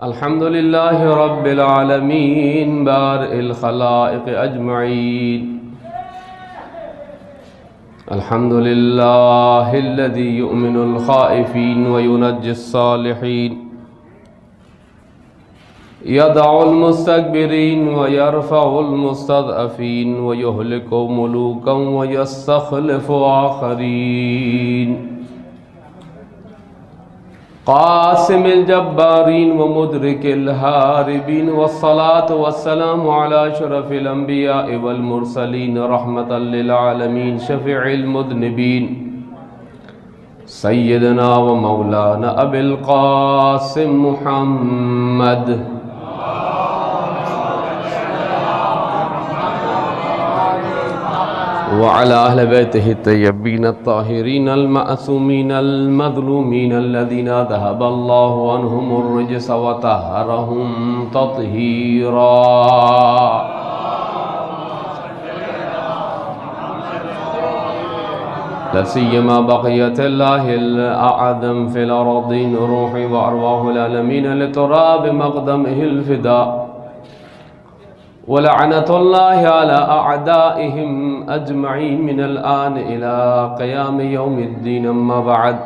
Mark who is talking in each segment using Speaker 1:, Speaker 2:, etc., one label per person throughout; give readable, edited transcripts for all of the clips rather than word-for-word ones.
Speaker 1: الحمد لله رب العالمين بارئ الخلائق أجمعين. الحمد لله الذي يؤمن الخائفين وينجي الصالحين، يدع المستكبرين ويرفع المستضعفين، ويهلك ملوكا ويستخلف آخرين. قاسم الجبارين ومدرك الهاربين، والصلاة والسلام على أشرف الأنبياء والمرسلين رحمة للعالمين، شفيع المذنبين، سيدنا ومولانا أبي القاسم محمد وعلى أهل بيته الطيبين الطاهرين المعصومين المظلومين الذين ذهب الله عنهم الرجس وطهرهم تطهيرا. لا سيما بقية الله الأعظم في الأرضين، روحي وأرواح العالمين لتراب مقدمه الفداء، ولعنة الله على أعدائهم أجمعين من الآن إلى قيام يوم الدين. أما بعد،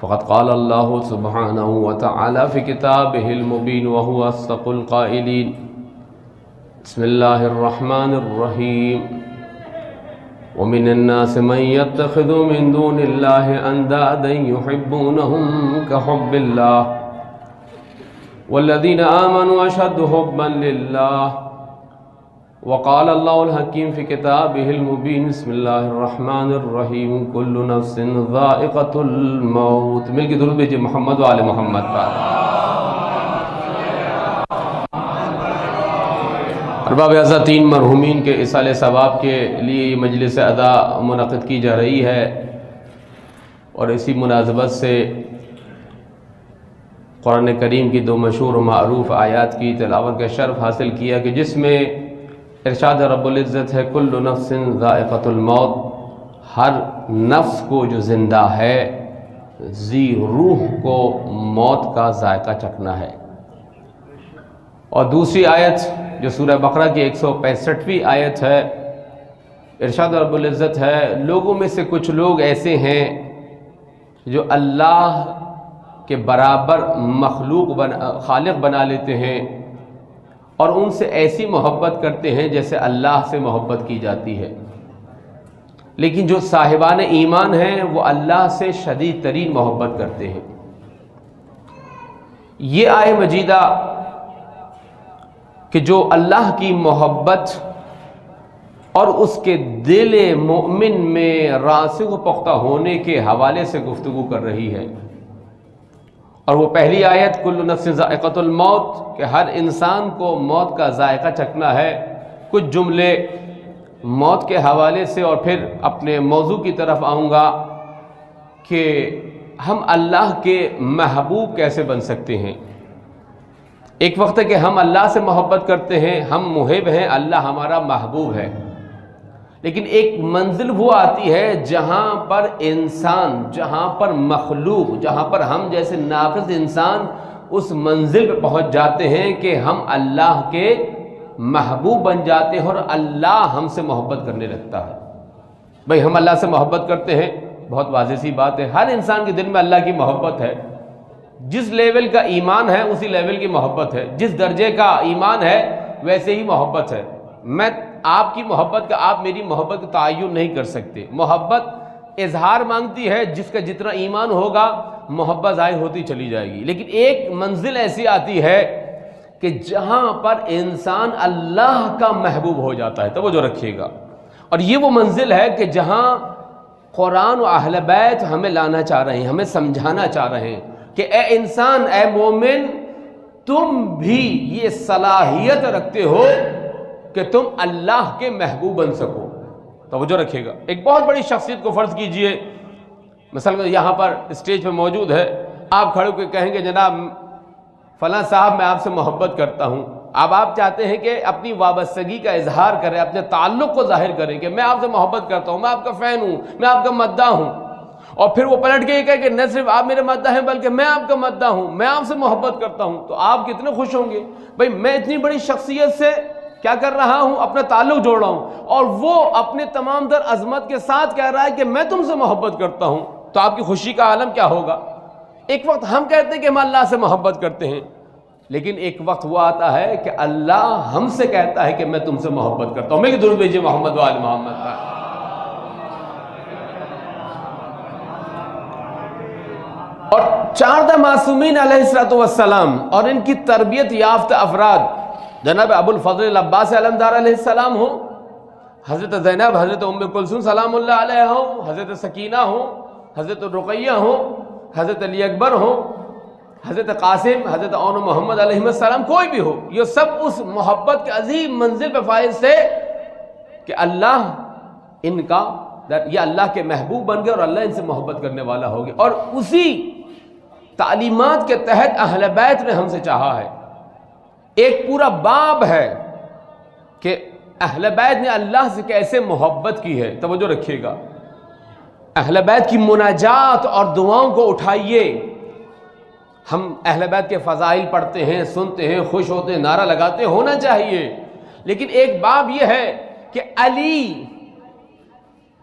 Speaker 1: فقد قال الله سبحانه وتعالى في كتابه المبين وهو أصدق القائلين: بسم الله الرحمن الرحيم. ومن الناس من يتخذ من دون الله أندادا يحبونهم كحب الله، والذين آمنوا أشد حبا لله. وقال الله الحكيم في كتابه المبين: بسم الله الرحمن الرحيم. كل نفس ذائقة الموت. مل کے درود بھیجئے محمد و آل محمد پر. ارباب عزتین، مرحومین کے ایصال ثواب کے لیے یہ مجلس ادا منعقد کی جا رہی ہے، اور اسی مناسبت سے قرآن کریم کی دو مشہور و معروف آیات کی تلاوت کا شرف حاصل کیا، کہ جس میں ارشاد رب العزت ہے: کل نفس ذائقۃ الموت، ہر نفس کو جو زندہ ہے، ذی روح کو موت کا ذائقہ چکھنا ہے. اور دوسری آیت جو سورہ بقرہ کی 165ویں آیت ہے، ارشاد رب العزت ہے: لوگوں میں سے کچھ لوگ ایسے ہیں جو اللہ کے برابر خالق بنا لیتے ہیں، اور ان سے ایسی محبت کرتے ہیں جیسے اللہ سے محبت کی جاتی ہے. لیکن جو صاحبان ایمان ہیں وہ اللہ سے شدید ترین محبت کرتے ہیں. یہ آیہ مجیدہ کہ جو اللہ کی محبت اور اس کے دل مومن میں راسخ و پختہ ہونے کے حوالے سے گفتگو کر رہی ہے. اور وہ پہلی آیت کل نفس ذائقۃ الموت، کہ ہر انسان کو موت کا ذائقہ چکھنا ہے. کچھ جملے موت کے حوالے سے، اور پھر اپنے موضوع کی طرف آؤں گا کہ ہم اللہ کے محبوب کیسے بن سکتے ہیں. ایک وقت ہے کہ ہم اللہ سے محبت کرتے ہیں، ہم محب ہیں، اللہ ہمارا محبوب ہے. لیکن ایک منزل وہ آتی ہے جہاں پر انسان، جہاں پر مخلوق، جہاں پر ہم جیسے ناقص انسان اس منزل پہ پہنچ جاتے ہیں کہ ہم اللہ کے محبوب بن جاتے ہیں، اور اللہ ہم سے محبت کرنے لگتا ہے. بھئی ہم اللہ سے محبت کرتے ہیں، بہت واضح سی بات ہے، ہر انسان کے دل میں اللہ کی محبت ہے. جس لیول کا ایمان ہے اسی لیول کی محبت ہے، جس درجے کا ایمان ہے ویسے ہی محبت ہے. میں آپ کی محبت کا، آپ میری محبت کا تعین نہیں کر سکتے. محبت اظہار مانگتی ہے، جس کا جتنا ایمان ہوگا محبت ظاہر ہوتی چلی جائے گی. لیکن ایک منزل ایسی آتی ہے کہ جہاں پر انسان اللہ کا محبوب ہو جاتا ہے. توجہ رکھیے گا. اور یہ وہ منزل ہے کہ جہاں قرآن و اہل بیت ہمیں لانا چاہ رہے ہیں، ہمیں سمجھانا چاہ رہے ہیں کہ اے انسان، اے مومن، تم بھی یہ صلاحیت رکھتے ہو کہ تم اللہ کے محبوب بن سکو. توجہ رکھیے گا. ایک بہت بڑی شخصیت کو فرض کیجئے، مثلا یہاں پر اسٹیج پہ موجود ہے، آپ کھڑے ہو کے کہیں گے جناب فلاں صاحب میں آپ سے محبت کرتا ہوں. اب آپ چاہتے ہیں کہ اپنی وابستگی کا اظہار کریں، اپنے تعلق کو ظاہر کریں کہ میں آپ سے محبت کرتا ہوں، میں آپ کا فین ہوں، میں آپ کا مداح ہوں. اور پھر وہ پلٹ کے یہ کہے کہ نہ صرف آپ میرے مداح ہیں بلکہ میں آپ کا مداح ہوں، میں آپ سے محبت کرتا ہوں، تو آپ کتنے خوش ہوں گے؟ بھئی میں اتنی بڑی شخصیت سے کیا کر رہا ہوں؟ اپنا تعلق جوڑ رہا ہوں، اور وہ اپنے تمام در عظمت کے ساتھ کہہ رہا ہے کہ میں تم سے محبت کرتا ہوں، تو آپ کی خوشی کا عالم کیا ہوگا؟ ایک وقت ہم کہتے ہیں کہ ہم اللہ سے محبت کرتے ہیں، لیکن ایک وقت وہ آتا ہے کہ اللہ ہم سے کہتا ہے کہ میں تم سے محبت کرتا ہوں۔ میں کہ درود بھیجیے محمد و آل محمد کا۔ اور 14 معصومین علیہ السلام اور ان کی تربیت یافتہ افراد، جناب ابو الفضل العباس علمدار علیہ السلام ہوں، حضرت زینب، حضرت ام کلثوم سلام اللہ علیہ ہوں، حضرت سکینہ ہوں، حضرت رقیہ ہوں، حضرت علی اکبر ہوں، حضرت قاسم، حضرت اون محمد علیہ السلام، کوئی بھی ہو، یہ سب اس محبت کے عظیم منزل پہ فائز تھے کہ اللہ ان کا یہ اللہ کے محبوب بن گئے اور اللہ ان سے محبت کرنے والا ہو گیا، اور اسی تعلیمات کے تحت اہل بیت نے ہم سے چاہا ہے۔ ایک پورا باب ہے کہ اہل بیت نے اللہ سے کیسے محبت کی ہے، توجہ رکھیے گا۔ اہل بیت کی مناجات اور دعاؤں کو اٹھائیے۔ ہم اہل بیت کے فضائل پڑھتے ہیں، سنتے ہیں، خوش ہوتے ہیں، نعرہ لگاتے ہیں، ہونا چاہیے، لیکن ایک باب یہ ہے کہ علی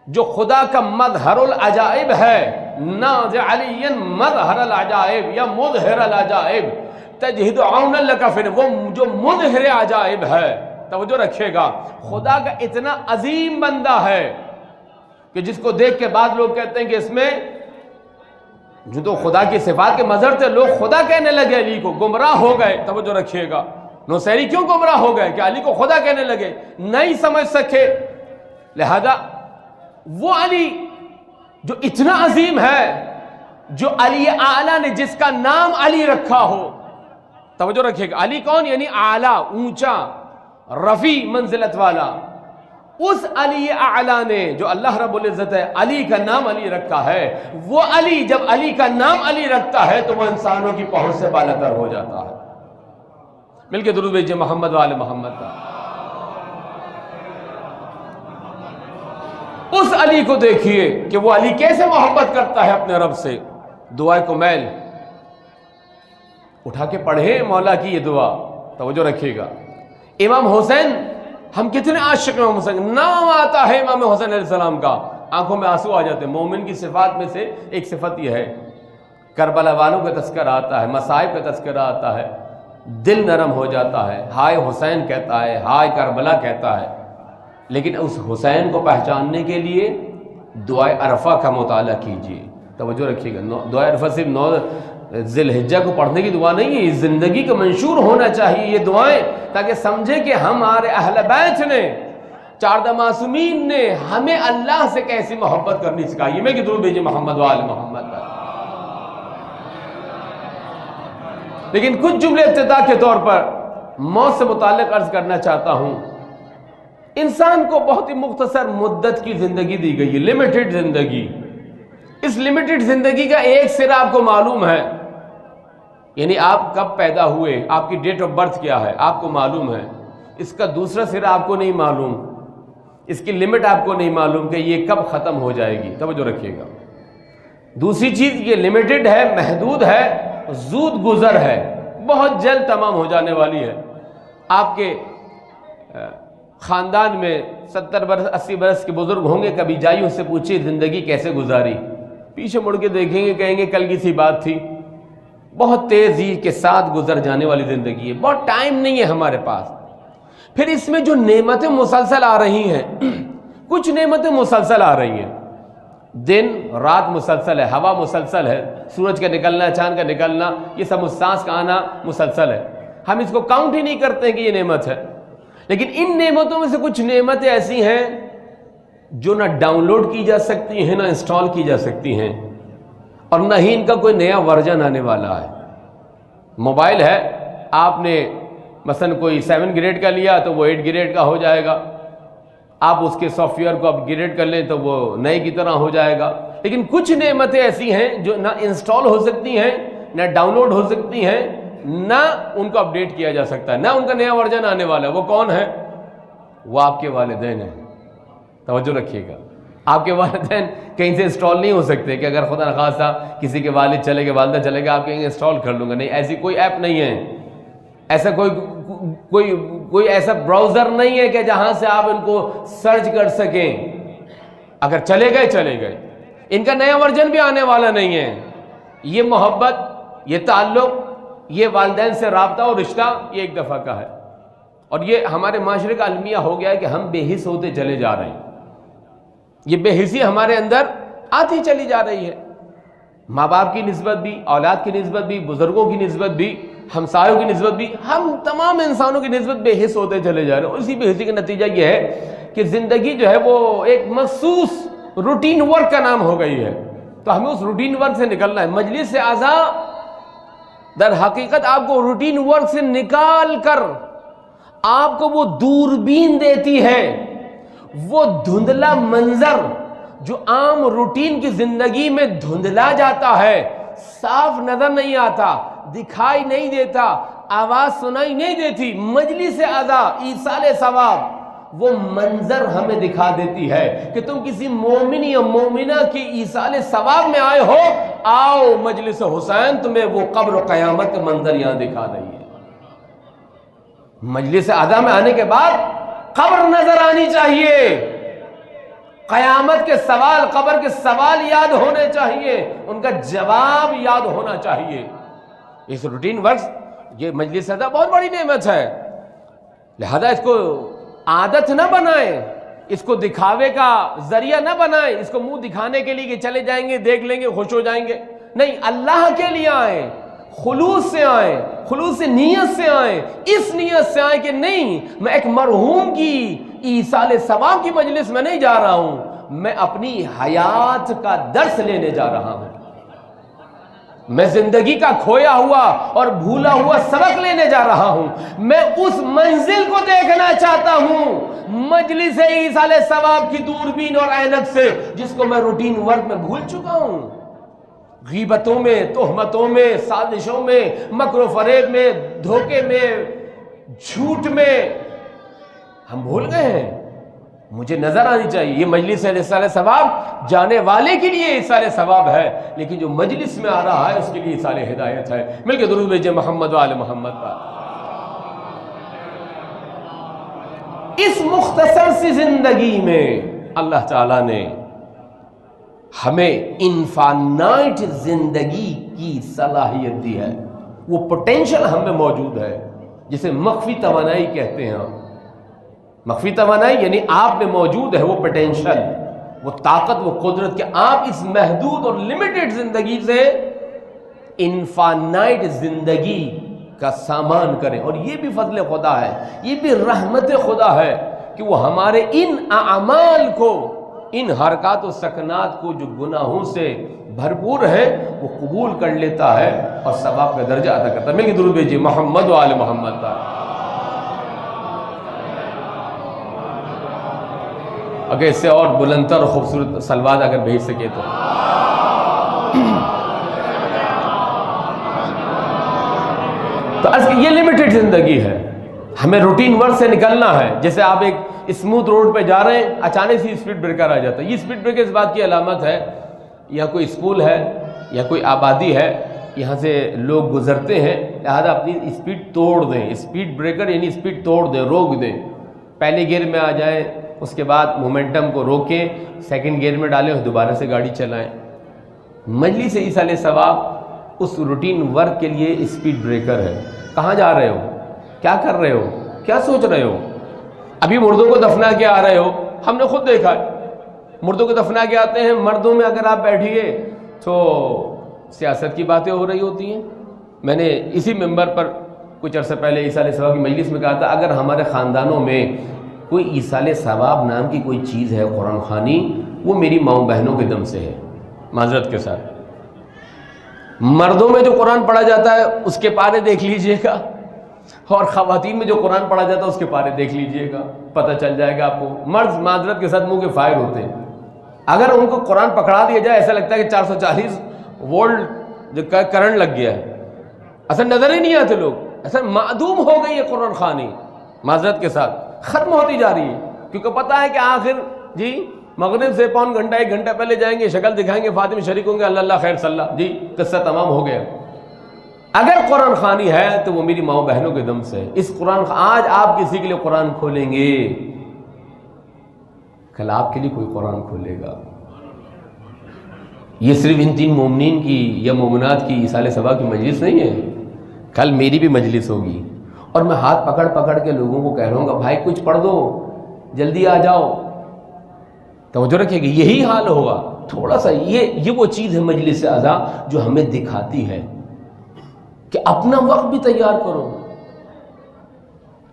Speaker 1: جو خدا کا مظہر العجائب ہے، ناز علی مظہر العجائب یا مظہر العجائب تجہد عون لک فن، وہ جو مظہر عجائب ہے، توجہ رکھیے گا، خدا کا اتنا عظیم بندہ ہے کہ جس کو دیکھ کے بعد لوگ کہتے ہیں کہ اس میں جو تو خدا کی صفات کے مظہر تھے، لوگ خدا کہنے لگے، علی کو گمراہ ہو گئے۔ توجہ رکھیے گا، نصیری کیوں گمراہ ہو گئے؟ کہ علی کو خدا کہنے لگے، نہیں سمجھ سکے۔ لہذا وہ علی جو اتنا عظیم ہے، جو علی اعلیٰ نے جس کا نام علی رکھا ہو، توجہ رکھیے گا، علی کون؟ یعنی اعلیٰ، اونچا، رفیع منزلت والا، اس علی اعلیٰ نے جو اللہ رب العزت ہے علی کا نام علی رکھا ہے، وہ علی جب علی کا نام علی رکھتا ہے تو وہ انسانوں کی پہنچ سے بالاتر ہو جاتا ہے۔ مل کے درود بھیجیے محمد و آل محمد کا۔ اس علی کو دیکھیے کہ وہ علی کیسے محبت کرتا ہے اپنے رب سے۔ دعائے کمیل اٹھا کے پڑھیں مولا کی یہ دعا، توجہ رکھیے گا۔ امام حسین، ہم کتنے عاشق ہیں امام حسین، نام آتا ہے امام حسین علیہ السلام کا، آنکھوں میں آنسو آ جاتے ہیں۔ مومن کی صفات میں سے ایک صفت یہ ہے، کربلا والوں کا تذکرہ آتا ہے، مصائب کا تذکرہ آتا ہے، دل نرم ہو جاتا ہے، ہائے حسین کہتا ہے، ہائے کربلا کہتا ہے۔ لیکن اس حسین کو پہچاننے کے لیے دعائے عرفہ کا مطالعہ کیجیے، توجہ رکھیے گا۔ دعائے عرفہ صرف 9 ذی الحجہ کو پڑھنے کی دعا نہیں ہے، یہ زندگی کا منشور ہونا چاہیے یہ دعائیں، تاکہ سمجھے کہ ہمارے اہل بیت نے، 14 معصومین نے ہمیں اللہ سے کیسی محبت کرنی سکھائی۔ میں کہ درود بھیجیے محمد و آل محمد کا۔ لیکن کچھ جملے ابتدا کے طور پر موت سے متعلق عرض کرنا چاہتا ہوں۔ انسان کو بہت ہی مختصر مدت کی زندگی دی گئی ہے، لمیٹڈ زندگی۔ اس لمیٹڈ زندگی کا ایک سرا آپ کو معلوم ہے، یعنی آپ کب پیدا ہوئے، آپ کی ڈیٹ آف برتھ کیا ہے آپ کو معلوم ہے، اس کا دوسرا سرا آپ کو نہیں معلوم، اس کی لمٹ آپ کو نہیں معلوم کہ یہ کب ختم ہو جائے گی، توجہ رکھیے گا۔ دوسری چیز، یہ لمیٹڈ ہے، محدود ہے، زود گزر ہے، بہت جلد تمام ہو جانے والی ہے۔ آپ کے خاندان میں 70 برس 80 برس کے بزرگ ہوں گے، کبھی جائیے اس سے پوچھیے زندگی کیسے گزاری، پیچھے مڑ کے دیکھیں گے، کہیں گے کل کی سی بات تھی۔ بہت تیزی کے ساتھ گزر جانے والی زندگی ہے، بہت ٹائم نہیں ہے ہمارے پاس۔ پھر اس میں جو نعمتیں مسلسل آ رہی ہیں، کچھ نعمتیں مسلسل آ رہی ہیں، دن رات مسلسل ہے، ہوا مسلسل ہے، سورج کا نکلنا، چاند کا نکلنا، یہ سب سانس کا آنا مسلسل ہے، ہم اس کو کاؤنٹ ہی نہیں کرتے ہیں کہ یہ نعمت ہے۔ لیکن ان نعمتوں میں سے کچھ نعمتیں ایسی ہیں جو نہ ڈاؤن لوڈ کی جا سکتی ہیں، نہ انسٹال کی جا سکتی ہیں، اور نہ ہی ان کا کوئی نیا ورژن آنے والا ہے۔ موبائل ہے، آپ نے مثلا کوئی 7 گریڈ کا لیا تو وہ 8 گریڈ کا ہو جائے گا، آپ اس کے سافٹ ویئر کو اپ گریڈ کر لیں تو وہ نئے کی طرح ہو جائے گا۔ لیکن کچھ نعمتیں ایسی ہیں جو نہ انسٹال ہو سکتی ہیں، نہ ڈاؤن لوڈ ہو سکتی ہیں، نہ ان کو اپڈیٹ کیا جا سکتا ہے، نہ ان کا نیا ورژن آنے والا ہے۔ وہ کون ہے؟ وہ آپ کے والدین ہیں، توجہ رکھیے گا۔ آپ کے والدین کہیں سے انسٹال نہیں ہو سکتے کہ اگر خدا نخواستہ کسی کے والد چلے گئے، والدہ چلے گئے، آپ کہیں انسٹال کر لوں گا، نہیں، ایسی کوئی ایپ نہیں ہے، ایسا کوئی ایسا براؤزر نہیں ہے کہ جہاں سے آپ ان کو سرچ کر سکیں۔ اگر چلے گئے، ان کا نیا ورژن بھی آنے والا نہیں ہے۔ یہ محبت، یہ تعلق، یہ والدین سے رابطہ اور رشتہ، یہ ایک دفعہ کا ہے، اور یہ ہمارے معاشرے کا المیہ ہو گیا ہے کہ ہم بے حس ہوتے چلے جا رہے ہیں۔ یہ بے حسی ہمارے اندر آتی چلی جا رہی ہے، ماں باپ کی نسبت بھی، اولاد کی نسبت بھی، بزرگوں کی نسبت بھی، ہمسایوں کی نسبت بھی، ہم تمام انسانوں کی نسبت بے حس ہوتے چلے جا رہے ہیں۔ اسی بے حسی کا نتیجہ یہ ہے کہ زندگی جو ہے وہ ایک مخصوص روٹین ورک کا نام ہو گئی ہے، تو ہمیں اس روٹین ورک سے نکلنا ہے۔ مجلس اعزاء در حقیقت آپ کو روٹین ورک سے نکال کر آپ کو وہ دوربین دیتی ہے، وہ دھندلا منظر جو عام روٹین کی زندگی میں دھندلا جاتا ہے، صاف نظر نہیں آتا، دکھائی نہیں دیتا، آواز سنائی نہیں دیتی، مجلس اعزاء ایصال ثواب وہ منظر ہمیں دکھا دیتی ہے کہ تم کسی مومن یا مومنہ کی ایصال ثواب میں آئے ہو، آؤ مجلس حسین تمہیں وہ قبر و قیامت کا منظر یہاں دکھا رہی ہے۔ مجلس اعزاء میں آنے کے بعد قبر نظر آنی چاہیے، قیامت کے سوال، قبر کے سوال یاد ہونے چاہیے، ان کا جواب یاد ہونا چاہیے۔ اس روٹین ورکس، یہ مجلس اعزاء بہت بڑی نعمت ہے، لہذا اس کو عادت نہ بنائیں، اس کو دکھاوے کا ذریعہ نہ بنائیں، اس کو منہ دکھانے کے لیے کہ چلے جائیں گے، دیکھ لیں گے، خوش ہو جائیں گے، نہیں، اللہ کے لیے آئیں، خلوص سے آئیں، خلوص نیت سے آئیں، اس نیت سے آئیں کہ نہیں، میں ایک مرحوم کی ایصال ثواب کی مجلس میں نہیں جا رہا ہوں، میں اپنی حیات کا درس لینے جا رہا ہوں، میں زندگی کا کھویا ہوا اور بھولا ہوا سبق لینے جا رہا ہوں، میں اس منزل کو دیکھنا چاہتا ہوں، مجلس ایصال ثواب کی دوربین اور عینک سے، جس کو میں روٹین ورک میں بھول چکا ہوں، غیبتوں میں، تہمتوں میں، سازشوں میں، مکر و فریب میں، دھوکے میں، جھوٹ میں ہم بھول گئے ہیں۔ مجھے نظر آنی چاہیے، یہ مجلس ایصال ثواب جانے والے کے لیے ایصال ثواب ہے، لیکن جو مجلس میں آ رہا ہے اس کے لیے ایصال ہدایت ہے۔ مل کے درود بھیجیں محمد و آل محمد پر۔ اس مختصر سی زندگی میں اللہ تعالیٰ نے ہمیں انفانائٹ زندگی کی صلاحیت دی ہے، وہ پوٹینشل ہم میں موجود ہے، جسے مخفی توانائی کہتے ہیں۔ مخفی توانائی یعنی آپ میں موجود ہے وہ پوٹینشل، وہ طاقت، وہ قدرت کہ آپ اس محدود اور لمیٹڈ زندگی سے انفانائٹ زندگی کا سامان کریں، اور یہ بھی فضل خدا ہے، یہ بھی رحمت خدا ہے کہ وہ ہمارے ان اعمال کو، ان حرکات و سکنات کو جو گناہوں سے بھرپور ہے وہ قبول کر لیتا ہے اور ثواب کا درجہ عطا کرتا ہے۔ مل کے درود بھیجیے محمد و آل محمد پر۔ اگر اس سے اور بلندتر اور خوبصورت صلوات اگر بھیج سکے تو۔ یہ لمیٹڈ زندگی ہے، ہمیں روٹین ورک سے نکلنا ہے۔ جیسے آپ ایک اسموتھ روڈ پہ جا رہے ہیں، اچانک سے اسپیڈ بریکر آ جاتا ہے، یہ اسپیڈ بریکر اس بات کی علامت ہے یا کوئی اسکول ہے یا کوئی آبادی ہے، یہاں سے لوگ گزرتے ہیں، لہذا اپنی اسپیڈ توڑ دیں۔ اسپیڈ بریکر یعنی اسپیڈ توڑ دیں، روک دیں، پہلے گیئر میں آ جائیں، اس کے بعد مومنٹم کو روکیں، سیکنڈ گیئر میں ڈالیں اور دوبارہ سے گاڑی چلائیں۔ مجلس ایصال ثواب اس روٹین ورک کے لیے اسپیڈ بریکر ہے۔ کہاں جا رہے ہو؟ کیا کر رہے ہو؟ کیا سوچ رہے ہو؟ ابھی مردوں کو دفنا کے آ رہے ہو، ہم نے خود دیکھا ہے، مردوں کو دفنا کے آتے ہیں، مردوں میں اگر آپ بیٹھیے تو سیاست کی باتیں ہو رہی ہوتی ہیں۔ میں نے اسی ممبر پر کچھ عرصہ پہلے ایصال ثواب کی مجلس میں کہا تھا، اگر ہمارے خاندانوں میں کوئی ایصال ثواب نام کی کوئی چیز ہے قرآن خوانی، وہ میری ماؤں بہنوں کے دم سے ہے، معذرت کے ساتھ۔ مردوں میں جو قرآن پڑھا جاتا ہے اس کے پارے دیکھ لیجئے گا، اور خواتین میں جو قرآن پڑھا جاتا ہے اس کے پارے دیکھ لیجئے گا، پتہ چل جائے گا آپ کو۔ مرد معذرت کے ساتھ منہ کے فائر ہوتے ہیں، اگر ان کو قرآن پکڑا دیا جائے ایسا لگتا ہے کہ 440 وولٹ جو کرنٹ لگ گیا ہے، اصل نظر ہی نہیں آتے لوگ، اصل معدوم ہو گئی ہے قرآن خوانی، معذرت کے ساتھ ختم ہوتی جا رہی ہے، کیونکہ پتہ ہے کہ آخر جی مغرب سے پون گھنٹہ 1 گھنٹہ پہلے جائیں گے، شکل دکھائیں گے، فاطمہ شریک ہوں گے، اللہ اللہ خیر صلی اللہ، جی قصہ تمام ہو گیا۔ اگر قرآن خوانی ہے تو وہ میری ماؤں بہنوں کے دم سے۔ اس قرآن آج آپ کسی کے لیے قرآن کھولیں گے، کل آپ کے لیے کوئی قرآن کھولے گا۔ یہ صرف ان 3 مومنین کی یا مومنات کی ایصال صبا کی مجلس نہیں ہے، کل میری بھی مجلس ہوگی، اور میں ہاتھ پکڑ پکڑ کے لوگوں کو کہہ رہا ہوں گا بھائی کچھ پڑھ دو، جلدی آ جاؤ، توجہ رکھیے گا، یہی حال ہوگا۔ تھوڑا سا یہ وہ چیز ہے مجلس اعضا جو ہمیں دکھاتی ہے کہ اپنا وقت بھی تیار کرو،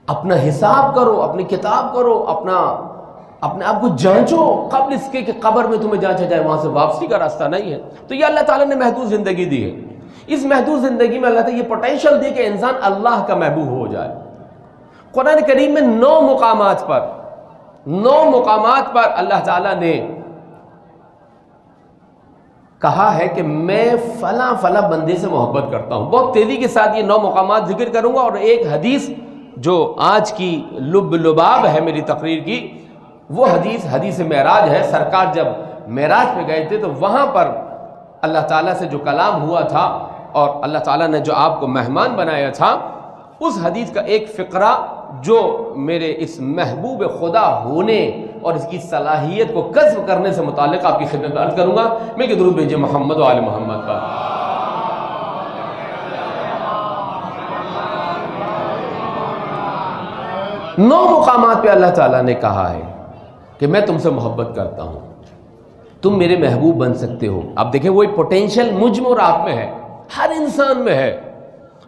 Speaker 1: اپنا حساب کرو، اپنی کتاب کرو، اپنے آپ کو جانچو قبل اس کے کہ قبر میں تمہیں جانچا جائے، وہاں سے واپسی کا راستہ نہیں ہے۔ تو یہ اللہ تعالیٰ نے محدود زندگی دی ہے، اس محدود زندگی میں اللہ تعالیٰ یہ پوٹینشیل دی کہ انسان اللہ کا محبوب ہو جائے۔ قرآن کریم میں 9 مقامات پر اللہ تعالیٰ نے کہا ہے کہ میں فلاں فلاں بندے سے محبت کرتا ہوں۔ بہت تیزی کے ساتھ یہ 9 مقامات ذکر کروں گا، اور ایک حدیث جو آج کی لباب ہے میری تقریر کی، وہ حدیث معراج ہے۔ سرکار جب معراج پہ گئے تھے تو وہاں پر اللہ تعالیٰ سے جو کلام ہوا تھا اور اللہ تعالیٰ نے جو آپ کو مہمان بنایا تھا، اس حدیث کا ایک فقرہ جو میرے اس محبوب خدا ہونے اور اس کی صلاحیت کو کسب کرنے سے متعلق آپ کی خدمت میں عرض کروں گا۔ میں کہ درود بھیجے محمد و آل محمد پر۔ 9 مقامات پہ اللہ تعالیٰ نے کہا ہے کہ میں تم سے محبت کرتا ہوں، تم میرے محبوب بن سکتے ہو۔ اب دیکھیں وہی پوٹینشیل مجھ میں اور آپ میں ہے، ہر انسان میں ہے،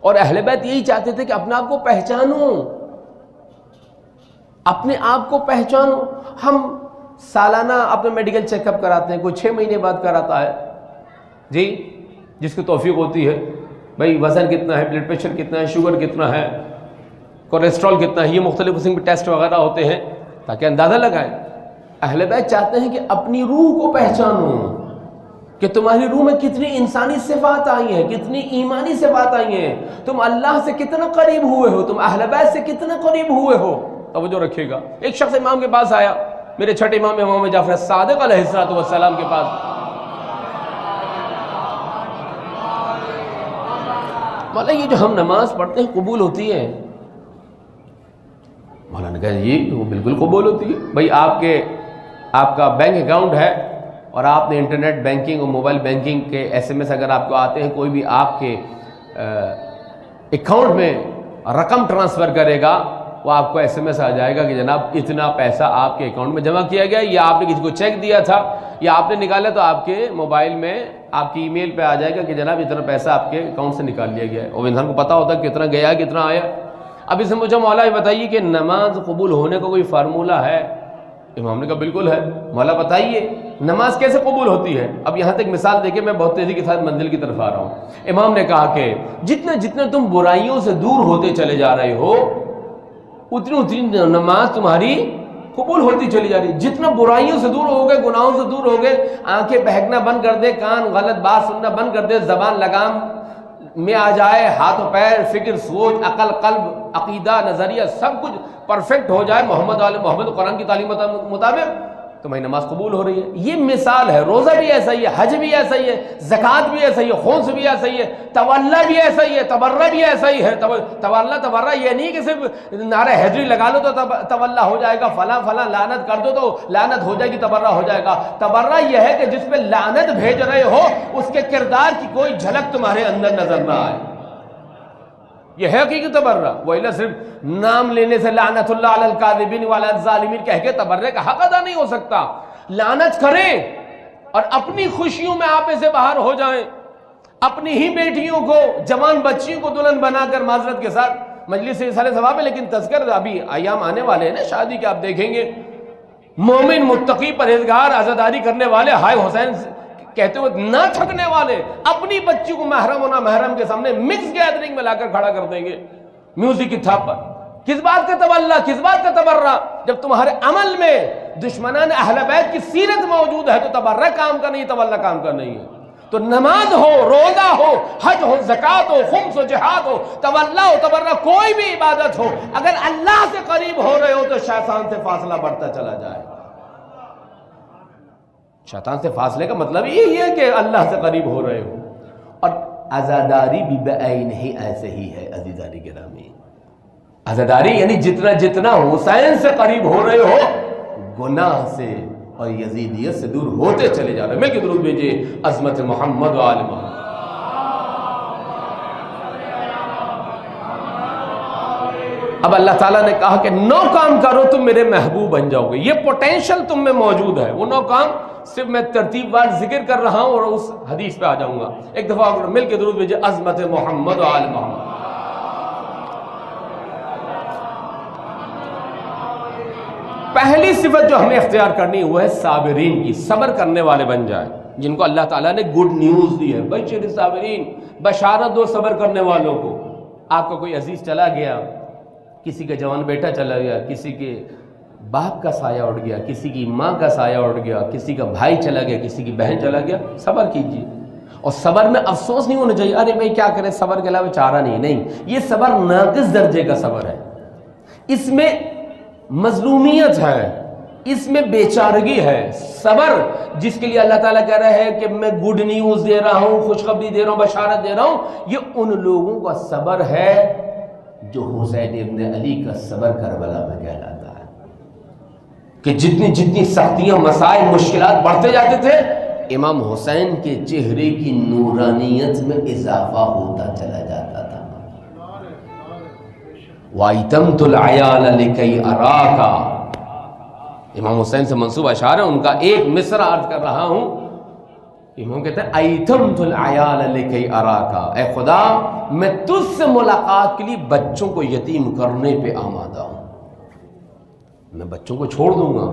Speaker 1: اور اہل بیت یہی چاہتے تھے کہ اپنے آپ کو پہچانو، اپنے آپ کو پہچانو۔ ہم سالانہ اپنا میڈیکل چیک اپ کراتے ہیں، کوئی 6 مہینے بعد کراتا ہے، جی جس کی توفیق ہوتی ہے، بھائی وزن کتنا ہے، بلڈ پریشر کتنا ہے، شوگر کتنا ہے، کولیسٹرول کتنا ہے، یہ مختلف قسم کے ٹیسٹ وغیرہ ہوتے ہیں تاکہ اندازہ لگائیں۔ اہل بیت چاہتے ہیں کہ اپنی روح کو پہچانو کہ تمہاری روح میں کتنی انسانی صفات آئی ہیں، کتنی ایمانی صفات آئی ہیں، تم اللہ سے کتنا قریب ہوئے ہو، تم اہل بیت سے کتنا قریب ہوئے ہو۔ توجہ رکھیے گا، ایک شخص امام کے پاس آیا، میرے چھٹے امام جعفر صادق علیہ السلام کے پاس۔ مولانا یہ جو ہم نماز پڑھتے ہیں قبول ہوتی ہے؟ مولانا نے کہا جی وہ بالکل قبول ہوتی ہے۔ بھائی آپ کا بینک اکاؤنٹ ہے اور آپ نے انٹرنیٹ بینکنگ اور موبائل بینکنگ کے SMS اگر آپ کو آتے ہیں، کوئی بھی آپ کے اکاؤنٹ میں رقم ٹرانسفر کرے گا، وہ آپ کو SMS آ جائے گا کہ جناب اتنا پیسہ آپ کے اکاؤنٹ میں جمع کیا گیا، یا آپ نے کسی کو چیک دیا تھا یا آپ نے نکالا تو آپ کے موبائل میں آپ کی ای میل پہ آ جائے گا کہ جناب اتنا پیسہ آپ کے اکاؤنٹ سے نکال لیا گیا ہے، اور انسان کو پتہ ہوتا ہے کتنا گیا کتنا آیا۔ اب اس میں مجھے مولا یہ بتائیے کہ نماز قبول ہونے کا کوئی فارمولہ ہے؟ امام نے کہا بالکل ہے۔ مولا بتائیے نماز کیسے قبول ہوتی ہے؟ اب یہاں تک مثال دیکھیں، میں بہت تیزی کے ساتھ منزل کی طرف آ رہا ہوں۔ امام نے کہا کہ جتنے تم برائیوں سے دور ہوتے چلے جا رہے ہو، اتنی نماز تمہاری قبول ہوتی چلی جا رہی ہے۔ جتنا برائیوں سے دور ہو گئے، گناہوں سے دور ہو گئے، آنکھیں بہکنا بند کر دے، کان غلط بات سننا بند کر دے، زبان لگام میں آ جائے، ہاتھ و پیر، فکر، سوچ، عقل، قلب، عقیدہ، نظریہ سب کچھ پرفیکٹ ہو جائے محمد علیہ محمد قرآن کی تعلیم مطابق، تمہاری نماز قبول ہو رہی ہے۔ یہ مثال ہے۔ روزہ بھی ایسا ہی ہے، حج بھی ایسا ہی ہے، زکوٰۃ بھی ایسا ہی ہے، خمس بھی ایسا ہی ہے، تولا بھی ایسا ہی ہے، تبرہ بھی ایسا ہی ہے۔ تولا تبرہ یہ نہیں کہ صرف نعرہ حیدری لگا لو تو تولا ہو جائے گا، فلاں فلاں لعنت کر دو تو لعنت ہو جائے گی، تبرہ ہو جائے گا۔ تبرہ یہ ہے کہ جس پہ لعنت بھیج رہے ہو اس کے کردار کی کوئی جھلک تمہارے اندر نظر نہ آئے، یہ ہے حقیقی تبرہ۔ وَإِلَّا صرف نام لینے سے لعنت اللہ علی الکاذبین وعلی الظالمین کہہ کے تبرہ کا حق ادا نہیں ہو سکتا۔ لعنت کریں اور اپنی خوشیوں میں آپے سے باہر ہو جائیں، اپنی ہی بیٹیوں کو، جوان بچیوں کو دلہن بنا کر، معذرت کے ساتھ مجلس سے سارے ثواب ہے لیکن تذکر ابھی ایام آنے والے ہیں نا شادی کے، آپ دیکھیں گے مومن متقی پرہیزگار عزاداری کرنے والے، ہائے حسین کہتے ہوئے نہ تھکنے والے، اپنی بچی کو محرم و نہ محرم کے سامنے مکس گیدرنگ میں لا کر کھڑا کر دیں گے میوزک کی تھاپ پر۔ کس بات کا تولا، کس بات کا تبرہ؟ جب تمہارے عمل میں دشمنان اہل بیت کی سیرت موجود ہے تو تبرہ کام کا نہیں، تولا کام کا نہیں ہے۔ تو نماز ہو، روزہ ہو، حج ہو، زکوٰۃ ہو، خمس ہو، جہاد ہو، تولا ہو، تبرہ، کوئی بھی عبادت ہو، اگر اللہ سے قریب ہو رہے ہو تو شیطان سے فاصلہ بڑھتا چلا جائے۔ شیطان سے فاصلے کا مطلب یہی ہے کہ اللہ سے قریب ہو رہے ہو. اور عزاداری بھی بعین ہی ایسے ہی ہے عزیزانی گرامی. عزاداری یعنی جتنا جتنا حسین سے قریب ہو رہے ہو گناہ سے اور یزیدیت سے دور ہوتے چلے جا رہے ہیں. مل کے درود بھیجئے عظمت محمد و آل محمد. اب اللہ تعالیٰ نے کہا کہ 9 کام کرو تم میرے محبوب بن جاؤ گے. یہ پوٹینشل تم میں موجود ہے. وہ 9 کام صرف میں ترتیب وار ذکر کر رہا ہوں اور اس حدیث پہ آ جاؤں گا. ایک دفعہ مل کے درود بھیجئے عظمت محمد و آل محمد. پہلی صفت جو ہمیں اختیار کرنی وہ ہے صابرین کی. صبر کرنے والے بن جائیں جن کو اللہ تعالیٰ نے گڈ نیوز دی ہے. بشر صابرین، بشارت دو صبر کرنے والوں کو. آپ کا کوئی عزیز چلا گیا، کسی کا جوان بیٹا چلا گیا، کسی کے باپ کا سایہ اٹھ گیا، کسی کی ماں کا سایہ اٹھ گیا، کسی کا بھائی چلا گیا، کسی کی بہن چلا گیا، صبر کیجیے. اور صبر میں افسوس نہیں ہونا چاہیے ارے بھائی کیا کریں، صبر کے علاوہ چارہ نہیں. یہ صبر ناقص درجے کا صبر ہے. اس میں مظلومیت ہے، اس میں بیچارگی ہے. صبر جس کے لیے اللہ تعالیٰ کہہ رہا ہے کہ میں گڈ نیوز دے رہا ہوں، خوشخبری دے رہا ہوں، بشارت دے رہا ہوں، یہ ان لوگوں کا صبر ہے جو حسین ابن علی کا صبر کربلا میں کہلاتا ہے. کہ جتنی جتنی سختیاں، مسائل، مشکلات بڑھتے جاتے تھے، امام حسین کے چہرے کی نورانیت میں اضافہ ہوتا چلا جاتا تھا. وَأَيْتَمْتُ الْعَيَالَ لِكَيْ أَرَاكَ، امام حسین سے منسوب اشعار ہے. ان کا ایک مصرع عرض کر رہا ہوں. امام کہتے ہیں ایتمت العیال لکی اراکا، اے خدا میں تجھ سے ملاقات کے لیے بچوں کو یتیم کرنے پہ آمادہ ہوں. میں بچوں کو چھوڑ دوں گا،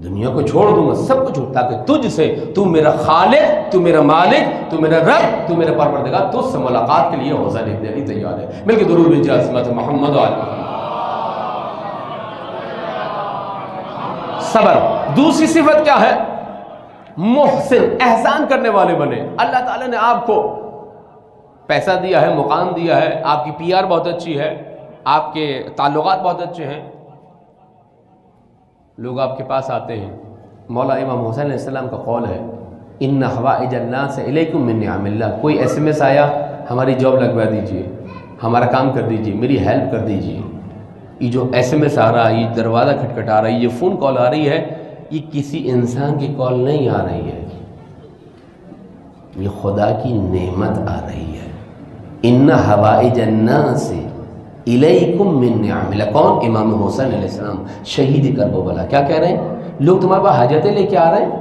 Speaker 1: دنیا کو چھوڑ دوں گا، سب کچھ، تاکہ تجھ سے، تو میرا خالق، تو میرا مالک، تو میرا رب، تو میرا پروردگار، تجھ سے ملاقات کے لیے حسین ابن علی تیار ہے. مل کے درود بھیجئے عظمت محمد و آل محمد. صبر. دوسری صفت کیا ہے؟ محسن، احسان کرنے والے بنے. اللہ تعالیٰ نے آپ کو پیسہ دیا ہے، مقام دیا ہے، آپ کی PR بہت اچھی ہے، آپ کے تعلقات بہت اچھے ہیں، لوگ آپ کے پاس آتے ہیں. مولا امام حسین علیہ السلام کا قول ہے ان حوائج الناس الیکم من نعم اللہ. کوئی SMS آیا، ہماری جاب لگوا دیجئے، ہمارا کام کر دیجئے، میری ہیلپ کر دیجئے. یہ جو SMS آ رہا ہے، یہ دروازہ کھٹکھٹا رہا ہے، یہ فون کال آ رہی ہے، یہ کسی انسان کی کال نہیں آ رہی ہے، یہ خدا کی نعمت آ رہی ہے. ان حوائج الناس الیکم من نعم اللہ. کون؟ امام حسین علیہ السلام، شہید کربلا. کیا کہہ رہے ہیں؟ لوگ تمہارے پاس حاجتیں لے کے آ رہے ہیں،